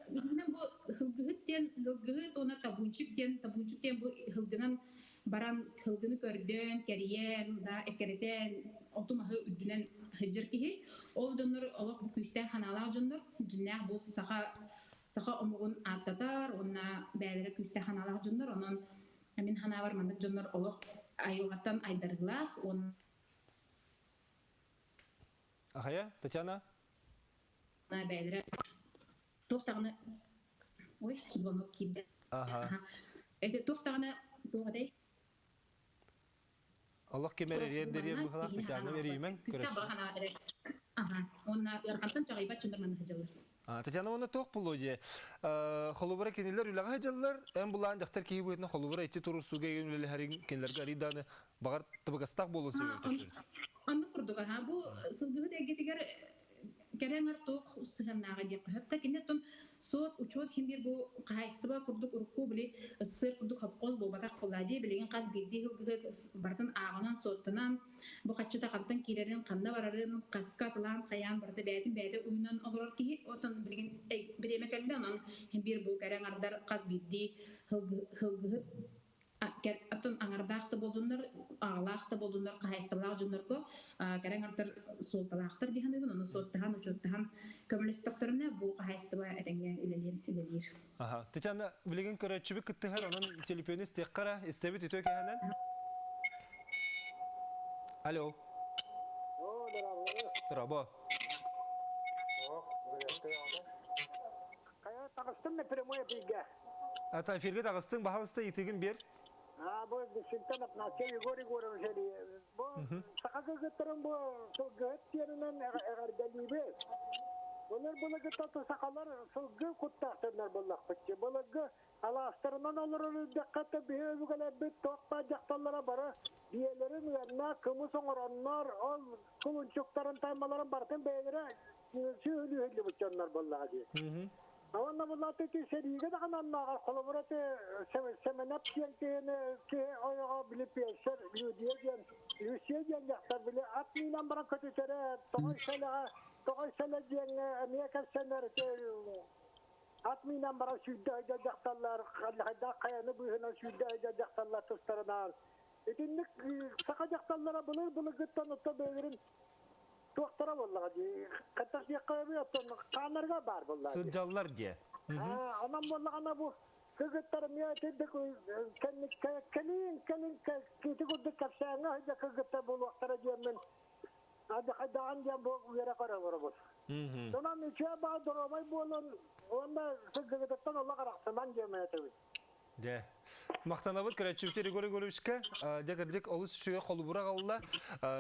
Bizden bu hılgıhıt diyen, hılgıhıt ona tabuncuk diyen bu hılgının baran hılgını gördün, keriyen, da ekereten, otumahı üddünen hıcır kihi. Ol jonlar, olak bu küsten hanalar jonlar, jinler bu sağa omuğun attatar, ona bəyləri küsten hanalar jonlar, onun Amin hana var mandık jonlar olaq ayılgattan aydargılaq, onun Ahaya, Tatjana? Bəyləri toxtağını oy, zvonok kirdi. Toxtağını doğaday. Allah kemer eriyen bu kadar Tatjana veriyim ben. Küsten bağana direkt. Ona yarkantan çağıybat jonlar manı hıcılır. Татьяна оны тоқ бұл өде. Холубара кенелер үліға жалылар, ән бұлан жақтар кейі бұйтына холубара әтті тұру суға еген үлі әрін кенелерге ариданы бағар тұбығастақ болуын сөйіп. Анны курдуга ха бу сылгыгы дегетигер кереңер тоқ сыганнага деп хатта кинеттон сот учет химбир бу кайстыба курдук урукку били сыр курдук хапкоз бу батак кулади билеген каз бирди хылгыгы бартын агынан соттунан бу каччыта каптан кирерин канда барарын каска тылан каян барды бәтин бәте уйнан олор ки отон билеген биремекелде анан химбир бу кереңердар каз бирди хылгыгы Аттон аңардақты болдундар, ағылақты болдундар, қайыстылақ жүндіргі, кәрәң артыр солталақтыр дейін өйін, оны соттыған, ұчоттыған көмілістіқтіріне бұл қайыстыға әтәңе үлелер. Татьяна, білеген көрәтшібі күттіғар, оның телефоны стек қара, істебет үтөй кәйінен? Алло. Рабо. Қая тағыстың не прямой бейге? Ата эфирге тағыстың, бағалысты етігін бер. Bu düşünten atnaçı Igor Igorov'u bu sakakı getiren bu göt yerinden erdeliği. Bunlar bunu getiren sakalar sılgı kuttasınlar bullak bıçı. Bullak alastarından olur dikkatli bir evgele bir tokpa jaktallara bara diyelerin yanına kımı soğuranlar ol kulunçukların taymaların barten beylere söylüyor bıçanlar bullak. Avanna bunlar teki seriye de kananlar kolaborate semenap yentene ki oyağa bilip yaşar diyen Rusya'dan yaktar bile atmayla bana kötü sere toğaysala diyen Amerika sener atmayla bana südde edecektarlar da kayanı buyuna südde edecektarlar tostlarına etinlik sakacaktarlara bunu gıttan utta beylerin Doktora vallahi katas yakayabiliyor kanarga var vallahi. Sırcalılar diye. Anam vallahi ana bu kızıtlarım ya dedi kelin kiti kuduk kapsayana hadi kızıtlar bu vaktara diyemin. Hadi anca bu yere karar var bu. Sonra içe bağ duramay bu olan onda kızıttan Allah karaksın ben diyemeye tabii. De. Мақтанабыт көрәтшібістер Игорь-Игорьевичка дәкірдік олыс үшіге қолы бұрақ ауылла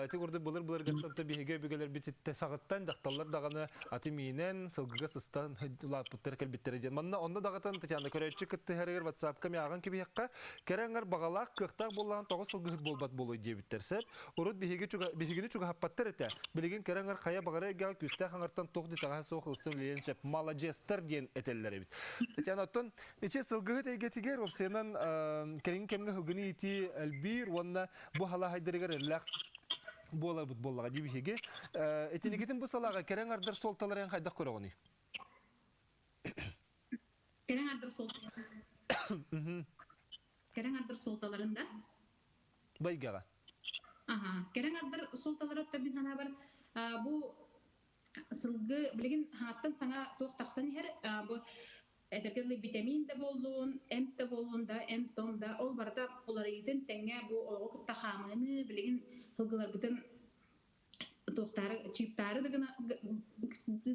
тек орды бұлыр ғаттанты бейге бігелер бітетті сағыттан дақталар дағаны аты мейінен сылғыға сыстан ұлапыттар кәлбеттері ден. Манна онда дағытан Татьяна көрәтші күтті әрігер ватсапқа меаған кебеққа кәрәңір бағалақ қықтақ болған тоғы сылғығыт болбат болуы дебіттерсіп. Урут бейгені чуға хаппаттар еті. Білеген кәрәңір қая бағары ға күсті қаңыртан тоқты тағай соқылсын лейен сөп малажестер ден әтелілері бит. Татьяна оттан нече сылғығыт әйгетігер орсенан Кәрін кәмгі хүгіні еті әлбір, онына бұ хала хайдырығар әлләқ болар бұд болаға дебігеге. Әтенекетін бұ салаға кәрін ардар солталар ән қайдақ көрі ғыны? Кәрін ардар солталарында? Байгаға? Кәрін ардар солталары өтті бін хана бар. Бұл сылғы білген хаттан саңа тоқтақсан әр бұл Эдеркелли витамин да болуун, М да болуун да, М том да, ол барда оларыйдын тәңе бу олғы тахамыны билеген хылгылар бүтін тоқтары, чиптары дегіна,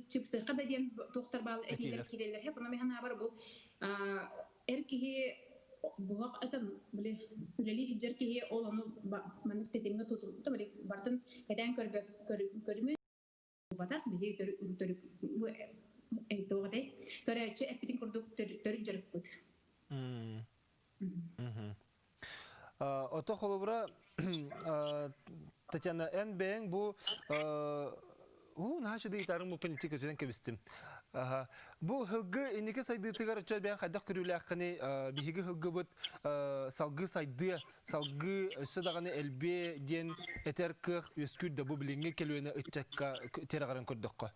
чиптыға да ден тоқтар балы әтейлер келелер. Хеп, оны механа бар бұл әркеге бұғақ әтін, біле, үлелі хиджер кеге ол оны манық тетемге тұтылыпты, біле, бартын әдән көрімі батақ, біле, үртөрік, Эйдоғадай, көрәтші әппетін күрдік төрік жүріп көді. Ота қолыбыра, Татьяна, ән бәйін бұл наға шүді етарың бұл пәнеті көтеден көбістім. Бұл ғылғы енеке сайдығытығар өтчәр бәйін қайдақ көрілі аққаны бейгі ғылғы бұд салғы сайды, салғы өсі дағаны әлбе ден әтер қық өскүр да бұл біліңге келуені үтчәкқа терағарын көрдіққа.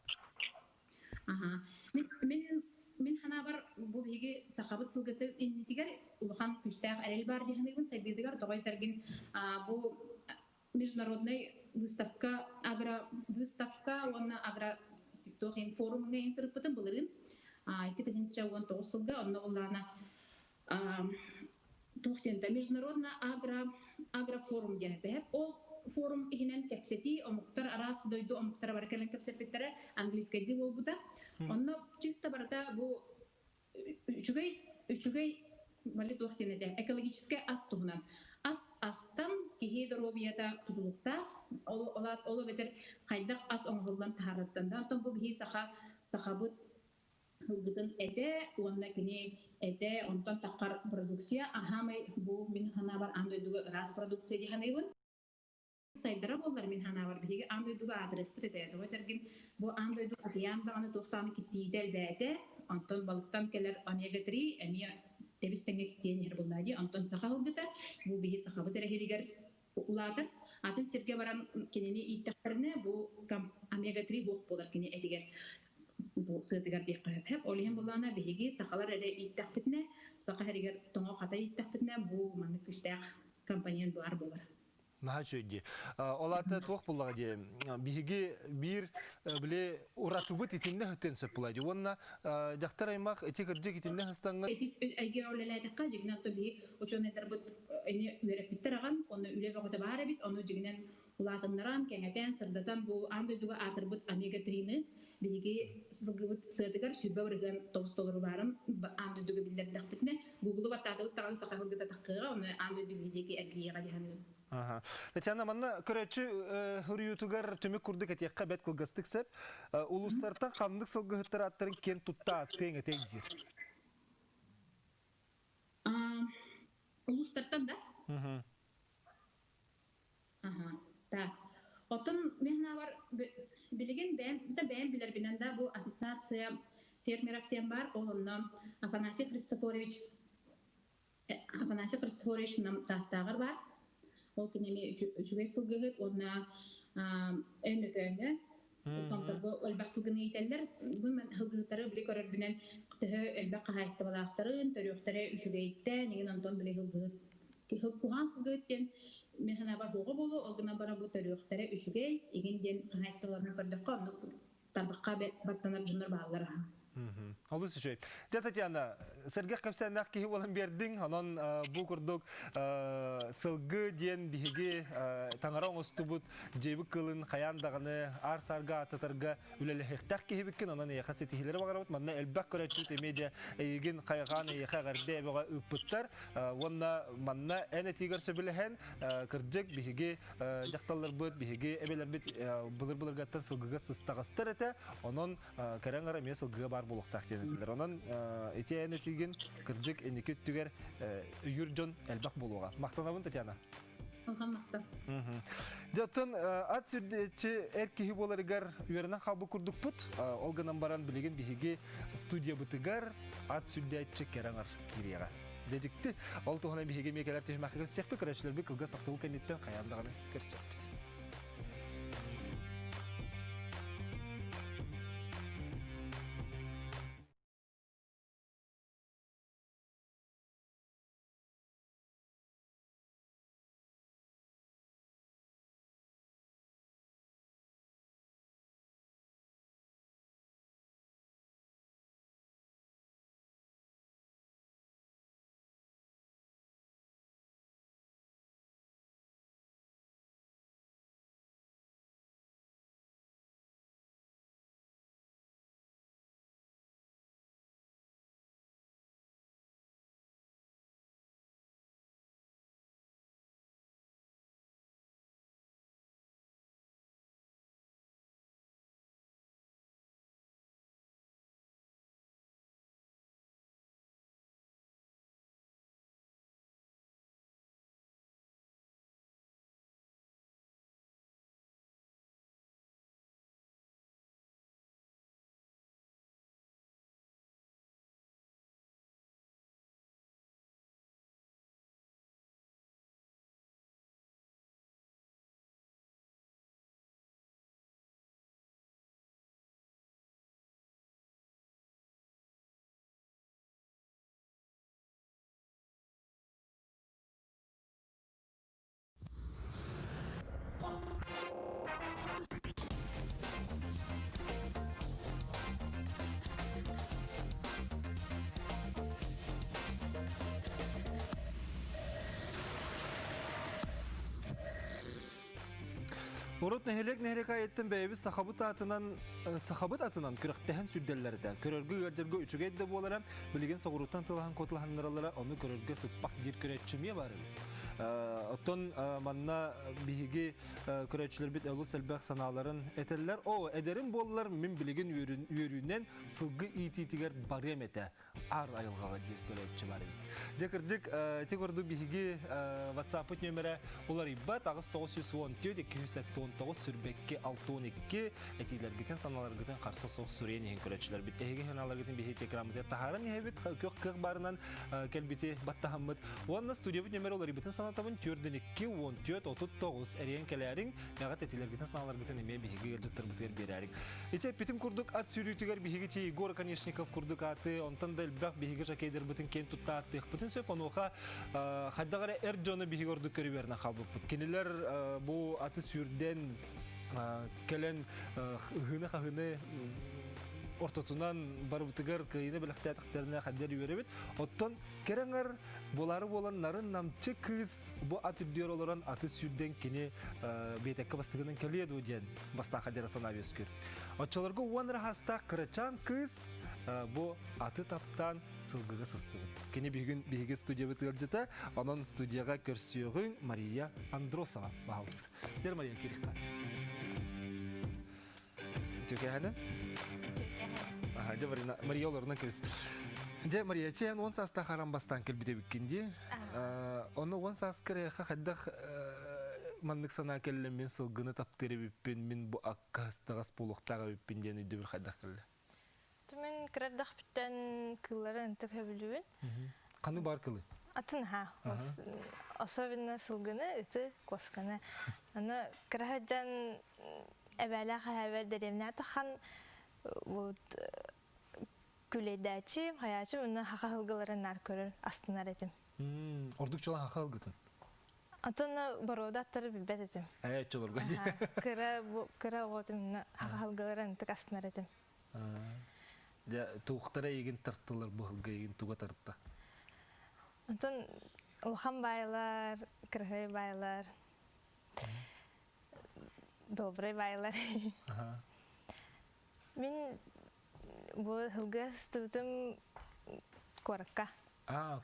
Мен хана бар бу биге сахабат сылгыты иннитигер улхан күстәг әрел бар дигән сайдыдыгар тогай тәрген бу международный выставка агро тохин форумга инсерп бутын булырын айты кенчә он тосылга онны уллана тохтен да международный агрофорум дигән ол форум ихинен кепсети омуктар арас дойду омуктар баркалан кепсепеттере английский дил болбута онно чисто барда бу үчүгей мали тохтенеде экологический ас тугунан астан кихидоробията тутулукта олат бетер кайдак ас оңголлан таharаттанда антон бу хи сахабыт hılgıdın ede, onunla kini ede, ondan takar produksiya, ahamay bu min hana var andoyduga ras produksiya dihanayın. Saydara bollar min hana var bihigi andoyduga adres pütete. Doğa tergin bu andoyduga atiyan da anı dostanı kittiği del bede, ondan balıktan keller omega 3, emiya tebistenge kittiğini her bunlardi, ondan saha hılgıda, bu bihi sahabı tere heriger uladır. Atın sirge varan kinini ittaklarına bu omega 3 bu bolar kini etiger. Bu sığdıgar dikkat hep olihem bulana bihigi sahalar ere ittakfitne, saha heriger tonga kata ittakfitne bu manı küstək kampanyan var bolar. Naha şöyle. Olata tuğ bullağa diye. Bihigi bir bile uratubut itinde hıtten söp bulaydı. Onna jaktar aymaq eti kırcık itinde hıstangan. Eti ege olelaydakka jignan to bi oçon eder bu eni verip bittiragan, onu üle vakıta bahara bit, onu jignan ulatınlaran, kengeten sırdatan bu andoyduga atırbut omega 3'ni bihigi sılgıbıt sığdıgar sübbe vırgan tostoluru barın andoyduga billerdak bitne. Google'u battadı uttağın sakahılgıda takkıga, onu andoydu bihigi ergiyeğe dihanın. Aha. Leçana manna köröçü hürüyütügar tümük kurduk etiyakka bet kılgastık sep. Uluslardan kandık sılgı hıttır attırın ken tutta attığın etek gir. Uluslardan da? Aha, da. Otan mehna var bilgin ben bilir binen de bu asosiasiya fermer aktiyan var onunla Afanasy Christophorovich nam tastagar var. O kinemi ücretsiz gıhıt ona önlükönge kontorgo ölbaksılgını iteller bu men hılgıhtarı bile körür binen tühü ölbak kahaysta balaktarın törüktare ücreytte negin ondan bile hılgıhıt hılg kuhan sılgıhıtten men hana var hoğu bolu olguna bara bu törüktare ücrey egin den kahaystalarını kördükka onu tarbakka battanır cunur bağlar ha. Olursa şey. Tatjana, Sergey kapsanak ki olan berding hanon bu kurduk sılgı diyen bihigi tangarang ostubut jebik kılın kayan dağını arsarga atatarga ülele hektak ki hibikin onan yakas etihleri bagarabut manna elbak körəçü media egin kayğanı yaqa garde baga üpüttar wanna manna ene tigar söbilehen kırcık bihigi jaktallar bud bihigi ebeler bit bulur gattan sılgıga sыстагастар ete onon karangara mes sılgıga bar buluqtak denetiler onon etiyene tigin kırcık eniküt tüger yurjon elbak buluğa maqtanabın Tatjana. Alhamdulillah. Jatın at sürdeci erkeği bolarıgar üyerine kabı kurduk put. Olganan baran bilgin bihigi stüdyo butıgar at sürdeci kerangar kiriyaga. Dejikti. Oltu hona bihigi mekeler tühmek kırsak bir kırışlar bir kılga saktığı kenditten kayandağını kırsak. Urut nehrek ayetten bebi sahabıt atından kürəktəhän süddəllərdə körörgü gəcərgü üçüge de bolara bilgin soğuruttan tılahan kotlahanlara onu körörgü sıtpak bir körətçimiye var. Оттон манна биһиги көрөчүлөр бит өлү сэлбэх санааларын этеллер. Эдерин боллар мен билеген үйрүнен сылгы ититигер барем эте. Ар айылгага дир көрөчү бар бит. Декирдик тегорду биһиги WhatsApp нөмере улар ибат агыс 914 289 сүрбекке 62 этилер гитен санаалар гитен карсы соқ сүрен ен көрөчүлөр бит. Эге ханалар гитен биһи текрамды тахарын хебит көк барынан келбити баттахаммыт. Онна студия бит нөмере улар ибитен санатабын түрден 2 14 39 эрен келерин ягат этилер гитен санаалар гитен эме биһиги жыттыр битер берерик. Ите битим курдук ат сүрүтүгөр биһиги чи Егор Конечников курдук аты онтан да элбак биһиги жакейдер битин кен туттааттык битин сөп онуха хаддагара эржоны биһиги ордук көрүберне калбык. Кинилер бу аты сүрден келен хыны ортотунан барбытыгар кыйны билектатыктерине хаддер үйрөбүт. Оттон кереңер булары болан нарын намчы кыз бу аты дөрөлөрөн аты сүрден кини бетекке бастыгынан келеді ден баста хаддер санап өскөр. Отчолорго уанра хаста кырачан кыз бу аты таптан сылгыгы сыстыбыт. Кини биги студия бытылжыта, анан студияга көрсөөгүн Мария Андросова баалыстыр. Дер Мария Кирихка. Тюкеханен? Де Мария оларынан көрс. Де Мария чен он саста харам бастан келбите биккенди. Оны он сас кыреха хаддах маннык сана келлен мен сылгыны таптыры биппен мен бу аккастагас полуктага биппен ден үйдө бир хаддах келле. Мен кырдах биттен кылларын төкөбүлүбүн. Каны бар кылы? Атын особенно сылгыны ыты косканы. Аны кырахаджан эбәлә хәбәр дәремнә тахан вот күләдәчи хаячы уны хакылгыларын нар көрөр астынар этим. Ордукчалан хакылгытын. Атына борода аттырып билбет этим. Чолорго. Кыра отым хакылгыларын тик астынар этим. Я туухтара еген тартылар быгылга еген туга тартта. Антон улхан байлар, кыргый байлар. Добрый байлар. Мен бу хылга студым коракка.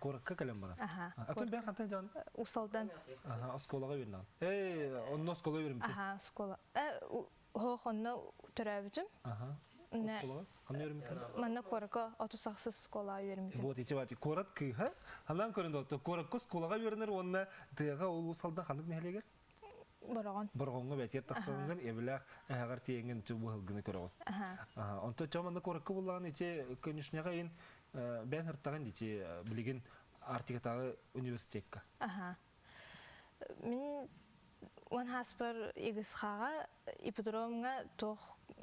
Коракка калем бара. Атын бен кантан жан? Усалдан. Осколага берден. Онно осколага бермите. Оскола. Хонно төрөбүтүм. Осколага? Ханны бермите? Манна коракка отусаксыз оскола бермитим. Вот эти вот корат кыха. Хандан көрөндө коракка осколага беренер онна тыга ол усалдан хандык нелегер? Боргонга бетер таксанган эбилак агар тиеңген тубу хылгыны көрөгөн. Онто чаманда коракка булган иче конюшняга ин бен хыртаган дичи билген артикатагы университетка. Мен он хаспар игисхага ипподромга тох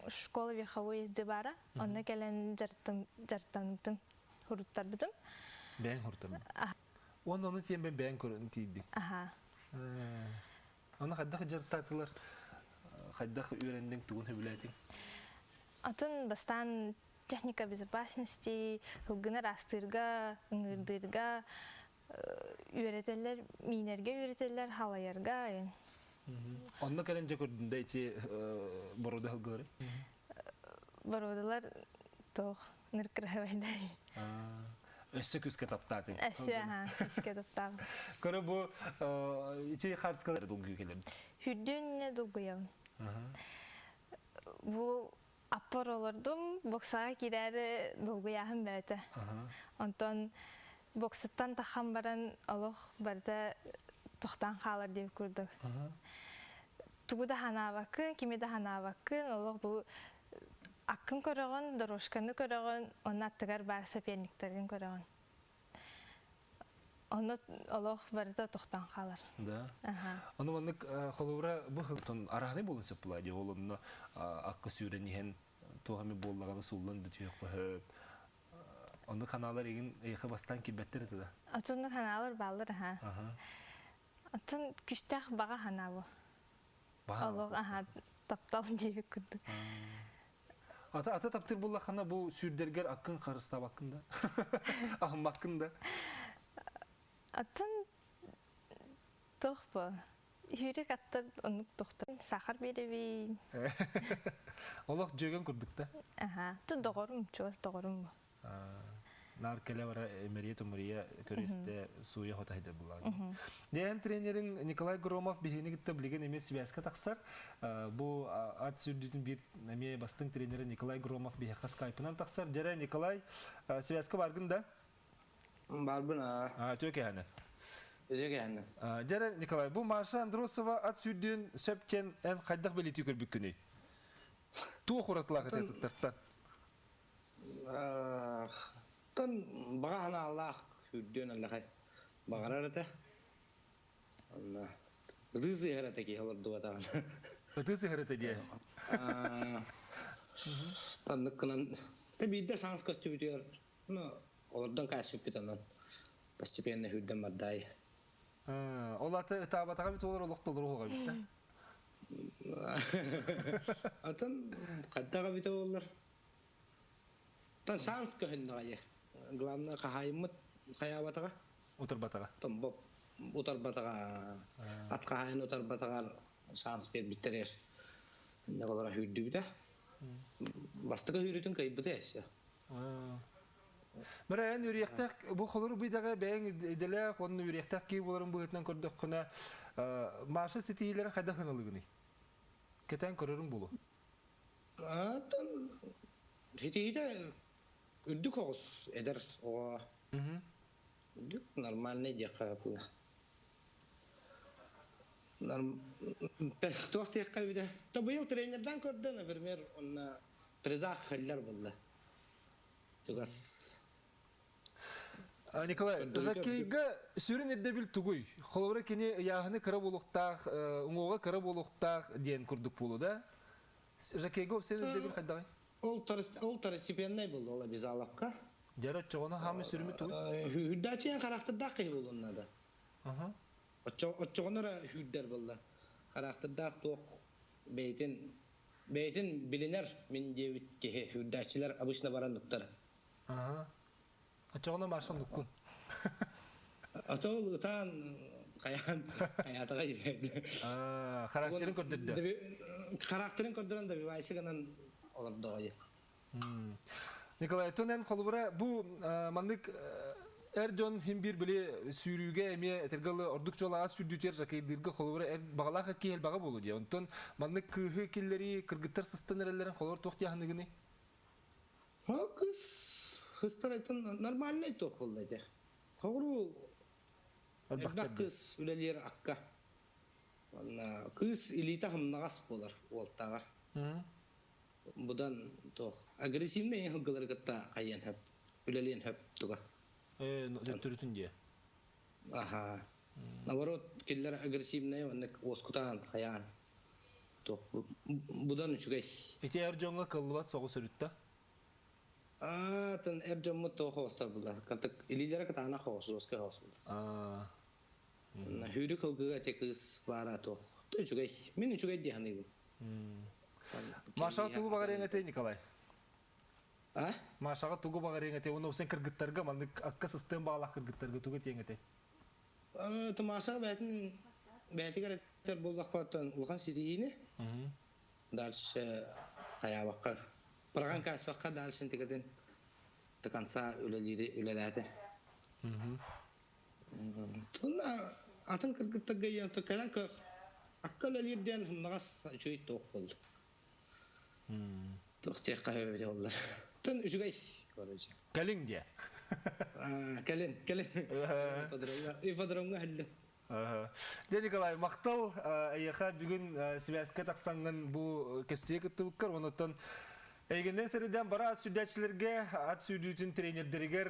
школа верховой езды бара. Онна келен жартамдым хуруттар битим. Бен хуртам. Онны тием бен көрөн тийди. Она хаддах жартатылар. Хаддах үйренден тугун хөбүләтин. Атын бастан техника безопасности, хылгынар астырга, ыңырдырга үйрөтелер, минерге үйрөтелер, халаярга. Онна келен же көрдүндө ичи борода хылгылары? Бородалар тох ныркырабайдай. Өссө күскө таптатын. Күскө таптатын. Көрө бу ичи харскалар долгу келем. Хүддүнне долгуям. Бу аппар олордум, боксага кидери долгуяхым бәте. Онтон боксаттан тахан баран олох барда тохтан халар деп көрдүк. Тугу да ханабакын, кими да ханабакын, олох бу акын көрөгөн, дорожканы көрөгөн, онна аттыгар бар соперниктерин көрөгөн. Оны олох барда тохтан халар. Да. Оны маннык холура бу хылтон арахны болун сеп була ди олунну акы сүренихен тугами боллаганы суллан бүтүп көп. Оны каналар еген эйхе бастан килбеттер да. Атыны каналар баллар Атын күчтәх бага ханабы. Олох таптал деп күрдүк. Ата таптыр булла хана бу сүрдергер акын карыста бакында. Ахмакында. Атын тохпа. Жүрек аттыр онук тохтун сахар береби. Олох жөгөн күрдүк да. Ту догорум, чоос догорум. нар келе бара Мария Тумурия көресте суя хотайда булган. Ден тренерин Николай Громов бихини гитте билген эмес связка таксак. Бу ат сүрдүтүн бир эме бастын тренери Николай Громов бихи скайпынан таксар. Жара Николай связка баргын да? Барбына. Төке хана. Ежегені. Жара Николай, бу Маша Андросова ат сүрдүн сөпкен эн кайдак билети көрбүккүнү. Туу хуратлага тетиттертен. Тон бағана Аллах хүрден Аллахай бағарар еді. Бұзы ғыраты ке оларды батаған. Бұзы ғыраты де? Тандық қынан. Бейді саңыз көсті бүтер. Олардан қайсы өппет онан. Постепенно хүрден бардай. Олаты табатаға бит олар олықтылыр оға бит? Атын қаддаға бит олар. Тан саңыз көхінді ғайы. Главное, қағайымыт қаябатаға. Утар батаға? Тан боп, утар батаға. Ат қағайын утар батаға саңыз бет біттерер. Не қолара хүрді біті. Бастыға хүретін кай бұты әсі. Мәрі ән үректәк, бұл қолыр бұйдаға бәйін еделі, оның үректәк кей боларын бұғытынан көрдік құна Маша сетейлері қайда қыналығыны? Кетен көрерін болу? Тан хетейді үддік оғыз әдір оға. Үддік нормальный деқа бұла. Тоқты еққа өйді. Та бұйыл тренердан көрді, например, онна призақ қылдар болды. Түгас. Николай, Жакейга сүрін әрді біл түгүй. Қолыбыра кені яғыны кірі болуқтақ, ұңуға кірі болуқтақ дейін күрдік болу да? Жакейга өпсен әрді біл қайдағай? Ол второстепенный болды, ола біз алапқа. Жарат жоғына хамы сүрімі түгүй? Хүддачиян қарақтырдақ қай болды оннада. Отчоғынара хүддер болды. Қарақтырдақ тоқ бейтін білінер мен деуіт кеге хүддачилар обычно баран ұттары. Отчоғына маршан нүккін? Отчоғыл ұтан қаятыға ебеді. Характерін көрдірді? Характерін көрдірін да бивайсы ғанан оларды ғайы. Николай, төнен қолыбыра бұл мандық әр жон химбир біле сүйрүүге әме әтергалы ордық жолаға сүрдүтер жақайдырғы қолыбыра әр бағалаға кейел баға болу де. Онтон мандық күйі келлері, кыргыттар сыстан әрелерін қолыбыр тоқты яғынығыны? Хыстар айтын нормальный тоқ болды де. Тоғыру әрбақ қыз үлелер аққа. Қыз илита хымнағас болар олтаға. Бұдан тоқ. Агрессивный ең ғылар ғытта қайын хөп. Үлелен хөп тұға. Түрітін де? Аха. Наоборот, келлер агрессивный, оннық оскутан қаян. Тоқ. Бұдан үшігей. Эти әр жоңға қылыбат соғы сөрітті? Тан эржаммы то хостар булар. Кантак илилера катана хос, оске хос булар. На хүрү кылгыга текис бара то. То жугай. Мен жугай ди ханы бу. Машага тугу багарен эте Николай. Машага тугу багарен эте, уну сен кыргыттарга мандык акка систем багалак кыргыттарга тугу тең эте. То маша бәтигер тер булдак паттан улган сидине. Дальше хаябакка Проган каспаққа дальше тегеден до конца үлеләді. Тұнна атын кіргіттігі ең тұққадан аққа үлелерден нағас жүйт тоқ болды. Тоқ теққа өбеде олар. Тұн үшігай көріжі. Кәлің де? Кәлін. Ипадырымға әлі. Николай, мақтал әйеқа бүгін связка тақсаңын бұл кәстіе күтті бұққар, онықтан Эгенден сәріден бара ат сүрдәтшілерге, ат сүрдүтін тренердерігер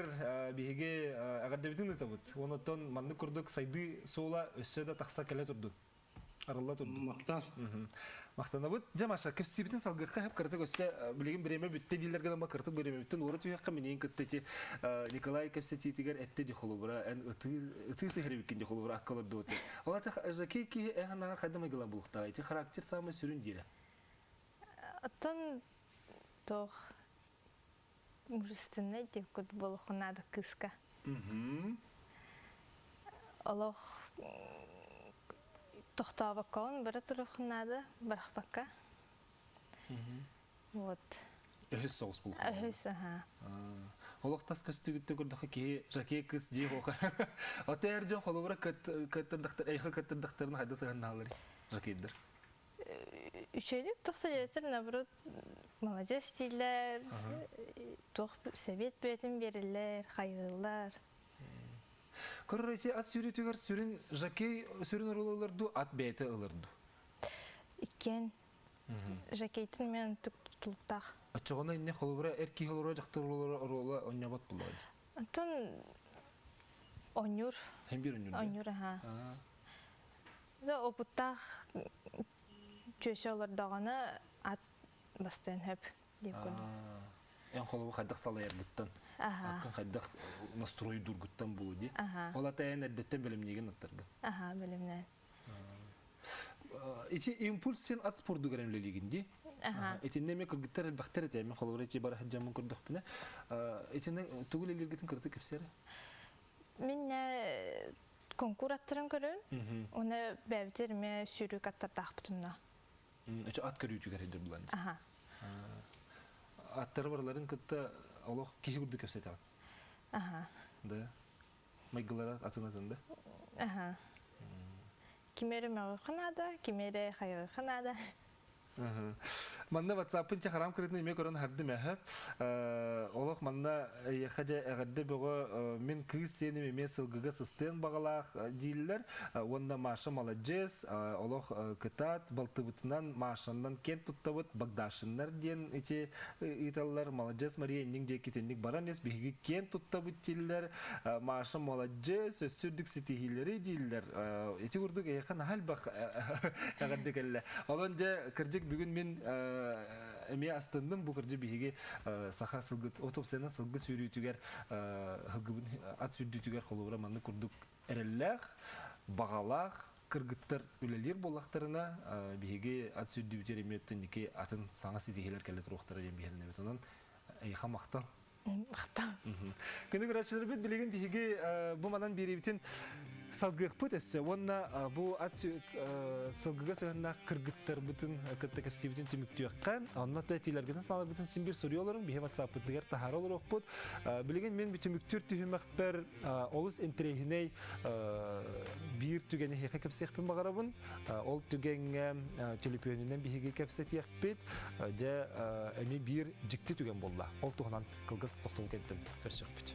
бейге ағардабетін ұтабыд. Онытын манны күрдік сайды сола өссі да тақса кәлі тұрды. Арылла тұрды. Мақтал. Мақтана бұд. Жамаша, көпстебетін салғыққа әп кіртік өссі білеген біреме бүтті дейлерге дама кіртік біреме бүттін оры түйаққа менен күтті Николай көпстететігер әтті де қолу бұра, ән ұты сәхірі біккен де қолу бұра аққалырды өті. Олаты жаке ке әғанағар қайдамай гыла бұлықта, әйті характер самы сүрін дейі. Тох мужественный деп күт болох надо кыска. Олох тохтава кон бара турох надо барахпака. Вот. Эхс соус бұл. Эхс, ага. Олох тас көстүгүттө көрдөк ки жаке кыз жи хока. Отер жон холобра каттырдактар эйха каттырдактарын хайда сыганналар. Жакейдер. Üçüncü toxta yeter nabrot молодец стиллер. Тоқ совет бөтен берилер, хайгылар. Көрөрөйте ат сүрүтүгөр сүрүн жакей сүрүн рололорду ат бейте ылырды. Иккен жакейтин мен туктултак. Ачыгына инне холобра эрки холобра жактырулар рола оннябат булады. Антон онюр. Hem bir önünde. Онюр ха. Да опуттак чөшөлөр даганы ат бастан хөп деп көрдүм. En холобра хайдак сала ярдыттан. Акын хайдак настрой дургуттан булуди. Ола таян эддеттен белемнеген аттарган. Билимнен. Ити импульс сен ат спорту гремлелигинди. Этинеме кыргыттар бактер этеме холобра эти бара хаджамын көрдүк бине. Этине тугул элергетин кырты кепсере. Мен конкур аттырын көрөн. Оны бәвтерме сүрүк аттардак бутумна. Эче ат көрүтүгөр эдер булан. Аттары барларын кытта Олох кихи күрдү көпсетен. Да. Майгылара атынатында. Кимере мага ханада, кимере хайга ханада. Манна WhatsApp-ын чахарам кырытны эме көрөн харды мәһәп. Олох манна яхаҗа әгәрдә бөгө мен кыз сені эме сылгыга сыстен багалак диләр. Онда Маша молодец. Олох кытат балтыбытынан Машаннан кен туттабыт багдашыннар ден эти италлар молодец Мария нинг де китенник баранес биги кен туттабыт диләр. Маша молодец сөсүрдүк ситихилери диләр. Эти урдук яхан халбак әгәрдә келле. Олонда кырҗык бүгүн мен эме астындым бу кыржы биһиги саха сылгыт отопсена сылгы сүрүтүгер хылгыбын ат сүрүтүгер холобра манны курдук эреллах багалах кыргыттар үлелер болактарына биһиги ат сүрүтүгер эметтеники атын саңа ситихилер келе туруктары дем биһерне бетонан эйха мактал Мактал. Күнү көрөчүлөр бит билеген биһиги бу манан берибитин салгык путесе онна бу ат салгыга сыгына кыргыттар бутын кытта керсибитин түмүктүяккан онна тетилерген салар бутын симбир соруяларын бихе WhatsApp дигер тахар олор окпут билеген мен бүтүмүктүр түһүмәкпер олус энтрехиней бир түгени хека кепсехпин багарабын ол түгенге телефонунан биһиги кепсетиякпит же эми бир жикти түген болла ол тугунан кылгыс токтол кеттен көрсөкпүт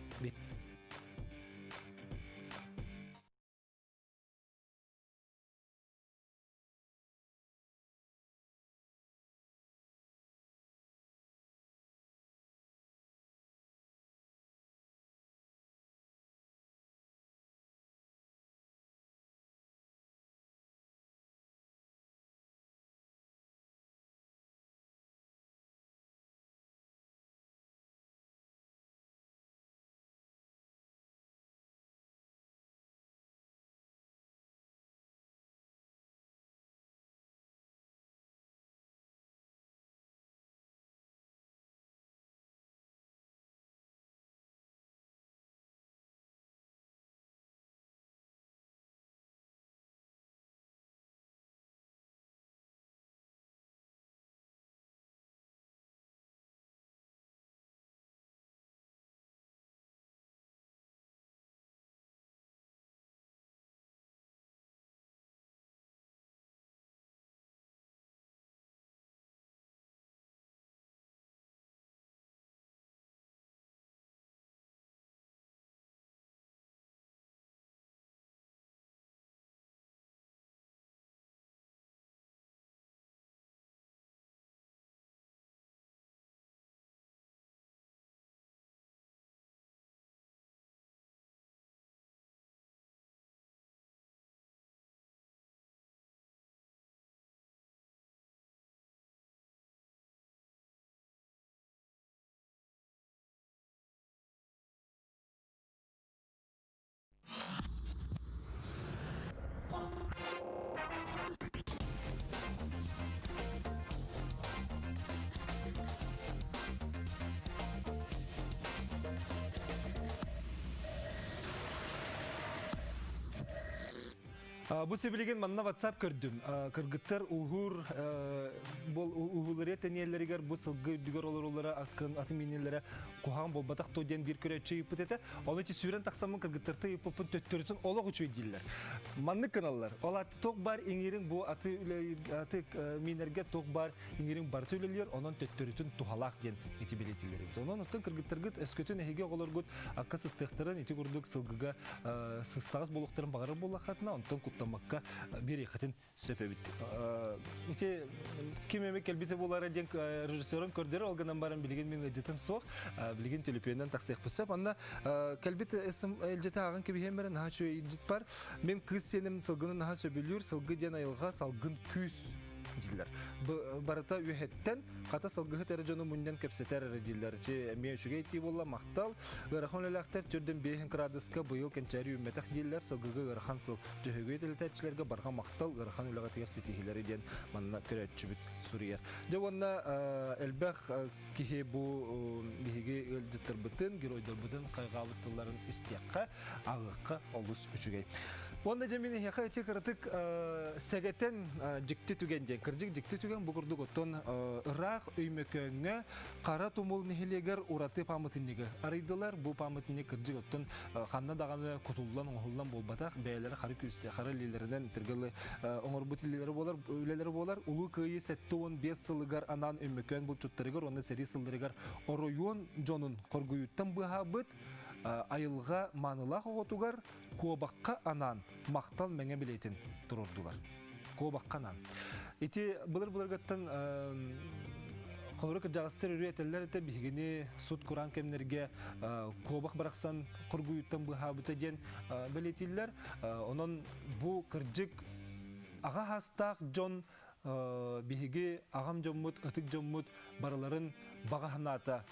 Бу себилеген манна WhatsApp көрдүм. Кыргыттар ухур бол ухулары тенеллеригер бу сылгы дүгөр олорулары акын атыминеллере кухан болбатак тоден бир көрөчү ипетете. Оны ти сүрен таксамын кыргыттарты ипопун төттөрүтүн олог үчү дилер. Манны каналлар. Ол аты ток бар иңирин бу аты минерге ток бар иңирин бар төлөлөр онон төттөрүтүн тухалак ден ити билетилер. Онон оттон кыргыттаргыт эскөтүн эһиге олоргут акка сыстыктарын ити курдук сылгыга сыстагыс болуктарын багары боллахатына онтон тамакка бир ихатын сөпөбүт. Ите кимеме келбите болары ден режиссерон көрдөрө алгандан барын билген мен жетем сок, билген телепенен таксык бусап, анда келбите эсим элжете аган кебихемерен хачу ижит бар. Мен кыз сеним сылгынын ха сөбүлүр, сылгы ден айылга салгын күз дилер. Барата үһеттен ката сылгы тережону мунден кепсетер дилер. Че мен шугай ти болла мактал, гырахонлактар түрдөн 5 градуска быйыл кенчари үмметак дилер сылгыга гырахан сыл жөһөгөй делтәчләргә барган мактал гырахан үләгә тигәр ситихиләре дигән манна көрәтчүбит Сурия. Дәванна элбах кихе бу биһиге җиттер бутын геройдар бутын кайгылыкларын истиякка агыкка олус үчүгәй. Онда жемине яка текратык сәгәтен җикти түгәндән кырҗык җикти түгән бу курдук оттон ырак өймөкөнгө кара тумул нехилегер ураты памытынныгы арыйдылар бу памытынны кырҗык оттон ханна даганы кутуллан оңуллан болбатак бәйләре хары күстә хары лилердән тиргеле оңор бутилләре болар үлеләре болар улу кыйы 7-15 сылыгар анан өймөкөн бу чуттырыгыр онда сери сылдырыгар оройон жонун коргуюттан быһабыт айылга маныла хоготугар кобакка анан мактал меңе билетин турурдулар. Кобакканан. Ити былыр-былыргаттан холорок жагыстыр үретелер те бигини суд куран кемнерге кобак бараксан кургуюттан быһабыта ден билетиллер. Онон бу кыржык ага хастак жон биһиги агам жоммут ытык жоммут бараларын багахната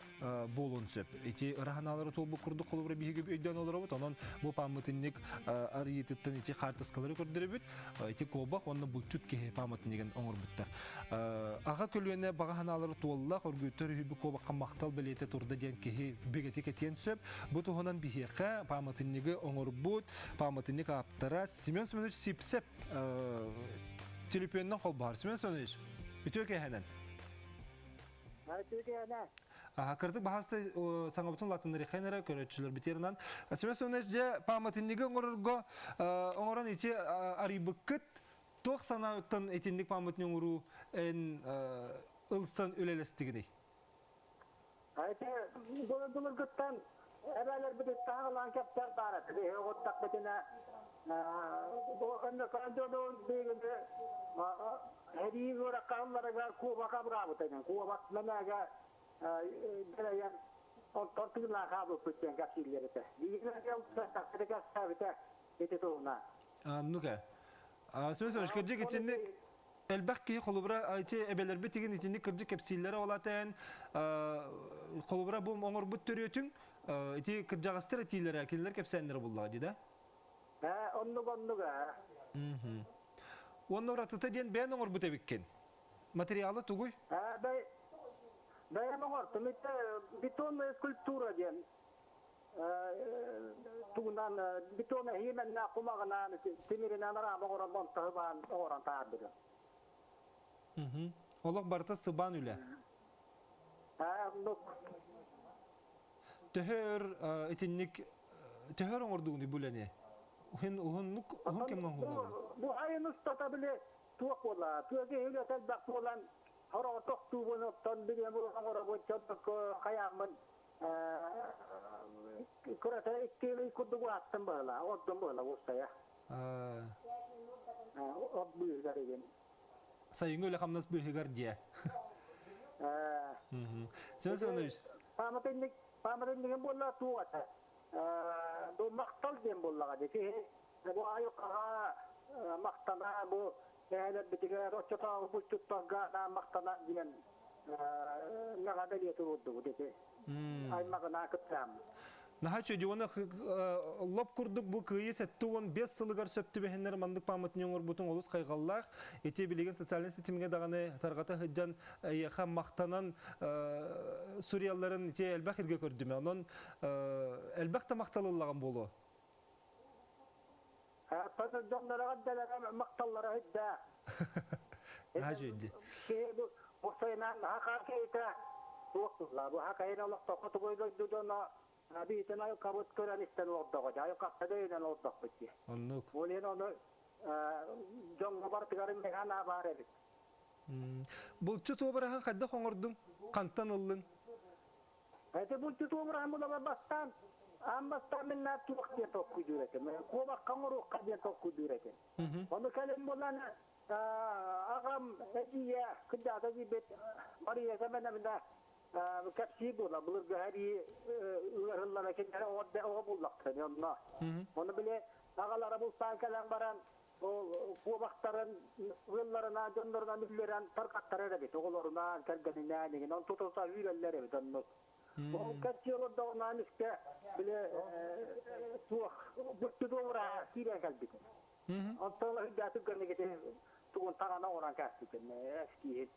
болун сөп. Ити ыраханалары толбу курду колубра биһиги өйдөн олоробут. Онон бу памытынник арыйыттан ити картаскалары көрдөрөбүт. Ити кобак онны булчут кеhe памытынниген оңорбуттар. Ага көлүнө багаханалары толла көргүтөр хүбү кобакка мактал билете турда ден кеhe бегети кетен сөп. Бу туханан биһига памытынниги оңорбут, памытынник аптара Семен Семенович сипсеп телепеннен кол бар. Семен Семенович. Үтөкө ханан. Кырдык бахасты саңабытын латынды рехайнера көрөтчүлөр битеринан. Семен Семенович же паматынниги оңорго оңорон ити арибыккыт тох санабыттан этиндик паматынын уру эн ылстан үлелестигини. Айте булгыттан эбелер бит тагылан кептер барат. Оттак бетине бу анда кандодон дегенде Hediye olarak kanunlara kuvvaka bırakıtayım. Kuvvak menege dereyen tortuyla kabul pütten kapsilleri de. Diğerler yapsa takdirde kapsabite eti toğuna. Nuka. Söz kırcık içinde elbette kolubra ayeti ebeler bitigin içinde kırcık kapsilleri olaten kolubra bu onur but törüyotun eti kırcağastır etileri akiller kapsenleri bullağı dedi. Onnuga. Onun ratıta diyen beğen oğur bu tebikkin. Materyali tuğuy? Beğen oğur. Tümite beton skulptura diyen. Tuğundan beton himenna kumağına timirine narama oğuran bontağıban oğuran tabidir. Olak barta sıban üle. Töhör etinlik töhör oğurduğunu bulani. Uhun kimden olur? Bu ayın ustata bile tuğuk ola. Tuğuki hülya telbak olan hara toktu bunu ton bilen bu hara bu çabuk kayamın kurata ikkili kudu bu attım böyle. Oddum böyle ustaya. Od bu garibin. Sayın öyle kamnas bu gardiye. Söz olmuş. Pamatinlik bolla tuğata. Bu maktal diyen bolla dedi. Bu ayukaha maktana bu eğer bitiler o çata bu çutaga na maktana diyen ne kadar yeturdu dedi. Ay makana kıtam. Naha çödüğüne lop kurduk bu kıyı settuğun 5 sılıgar söptü behenler mandık pamatın yoğur butun oluz kaygallar. Eti bilegen sosyal sistemine dağını targata hıccan yaha maktanan Suriyalların eti elbaq irge kördüme. Onun elbaq da maktalılığın bolu. Tadı donlara kadar maktallara hidda. Naha şöyle. Bu sayınan hakakiyete soğukturlar. Bu hakayına Allah tokutu koydu dona. Bir tane ayı kabut gören isten oldu koca. Ayı kapta değinen oldu koca. Onluk. Olin onu jonga bartıgarın mekana var edip. Bulçu tobrahan kadda koңордun, kantan ıllın. Hadi bu tutu umran bu da bastan. Ambastan minna tuak dia tokku dureke. Ko bak kanguru kadya tokku dureke. Onu kalem bulan agam hediye kıda da bir bet Maria zamana minda kapsi bula bulur gari ırıllara kendine o bullak seni onunla. Onu bile ağalara bulsan kalan baran o baktarın ırıllarına döndürünen üllerin tarkatları da bit. Oğullarına kergenine negin. On tutulsa ürelleri bit onu. O kaç yolu da ondan işte bile tuak buttu doğra kire kaldık. Ondan hüddetü görne gete tuğun tağına oran kastık. Eski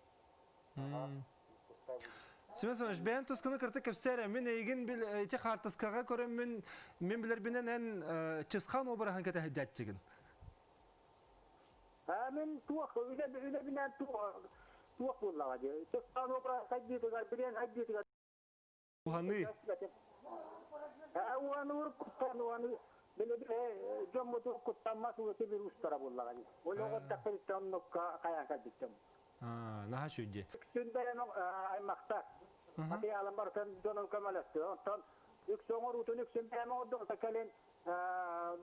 Sime sonuç ben tuskunu kırtık kepsere min egin bil çe kartıskaga körem min bilir binen en çıskan obrahan kete hüddetçigin. Amin tuak öyle binen tuak bullaga diye. Çıskan obra hacdi tugar bilen hacdi tugar. Uhanı. Uanı vurup kuttan uanı bile jommu tuğ kuttan masu tebir ustara bullaga diye. Olu otak peritten nokka kaya kadiktem. Naha şöyle. Sünderen ay maktar. Hadi alam barkan donal kamalastı. Ondan yüksongor utun yüksünderen o don sakalen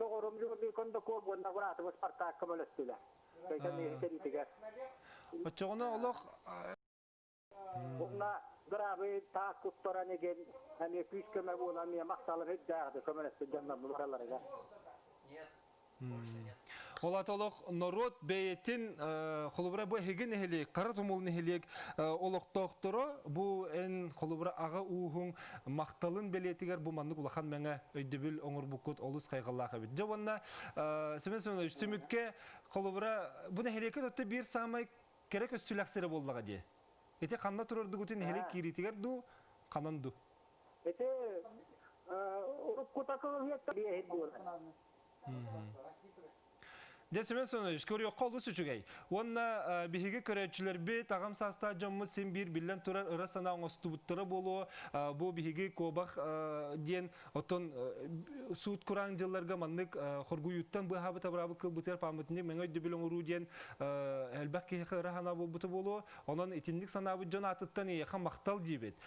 doğrum jurdi kondo ko bonna gurat was parta kamalastı. Kaykan ne tedi tiga. Açığına olaq Bunna grabe ta kuttoran egen hani püskeme bu namiye maktalı hiddadı kamalastı janna numaralara. Olat olaq narod beyetin xolubra bu hegin ehli qara tumulun ehli olaq doktoru bu en xolubra ağa uhun maqtalın beletiger bu manlık ulahan menge öydübül oңur bukut olus kaygıllağı bit. Javanna semen sonra üstümükke xolubra bu neheleke totte bir samay kerek üstülaksere bollaga diye. Ete kanna tururdu gutin nehelek kiritiger du kanandu. Ete urup kutakı hiyetta diye hiddu. Десемен соныш, көрüyor қолды сүчігей. Онна бігігі көрәтшілер бе тағам саста жаммы сен бір білен тұрар ұра сана оңысты бұттыры болу, бұл бігігі көбақ ден отын суыт құран жылларға маннық қорғы юттан бұл хабы табырабы кыл бұтыр памытынде мен өйді білің ұру ден әлбәк кейқі ұра хана бол бұты болу, онын етіндік санабы жон атыттан eyеқа мақтал дейбет.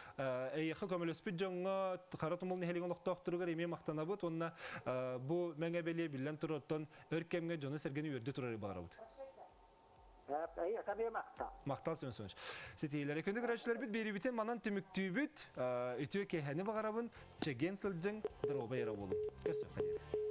Eyеқа көмелеспет жоңға қара тұмылын хелеген оқтақтырығыр еме мақтана бұт, онна бұл мәңе беле білен тұр оттан өркемге жоны сәргені өрді тұрары бағара бұд. Мақтал сөйін соныш. Сетейлері күнді көрәшілер біт, бері бітен манан түміктүй біт, үтіе кехәні бағара бұн, чеген сылжың дыроба ера болу. Көсіп қадер.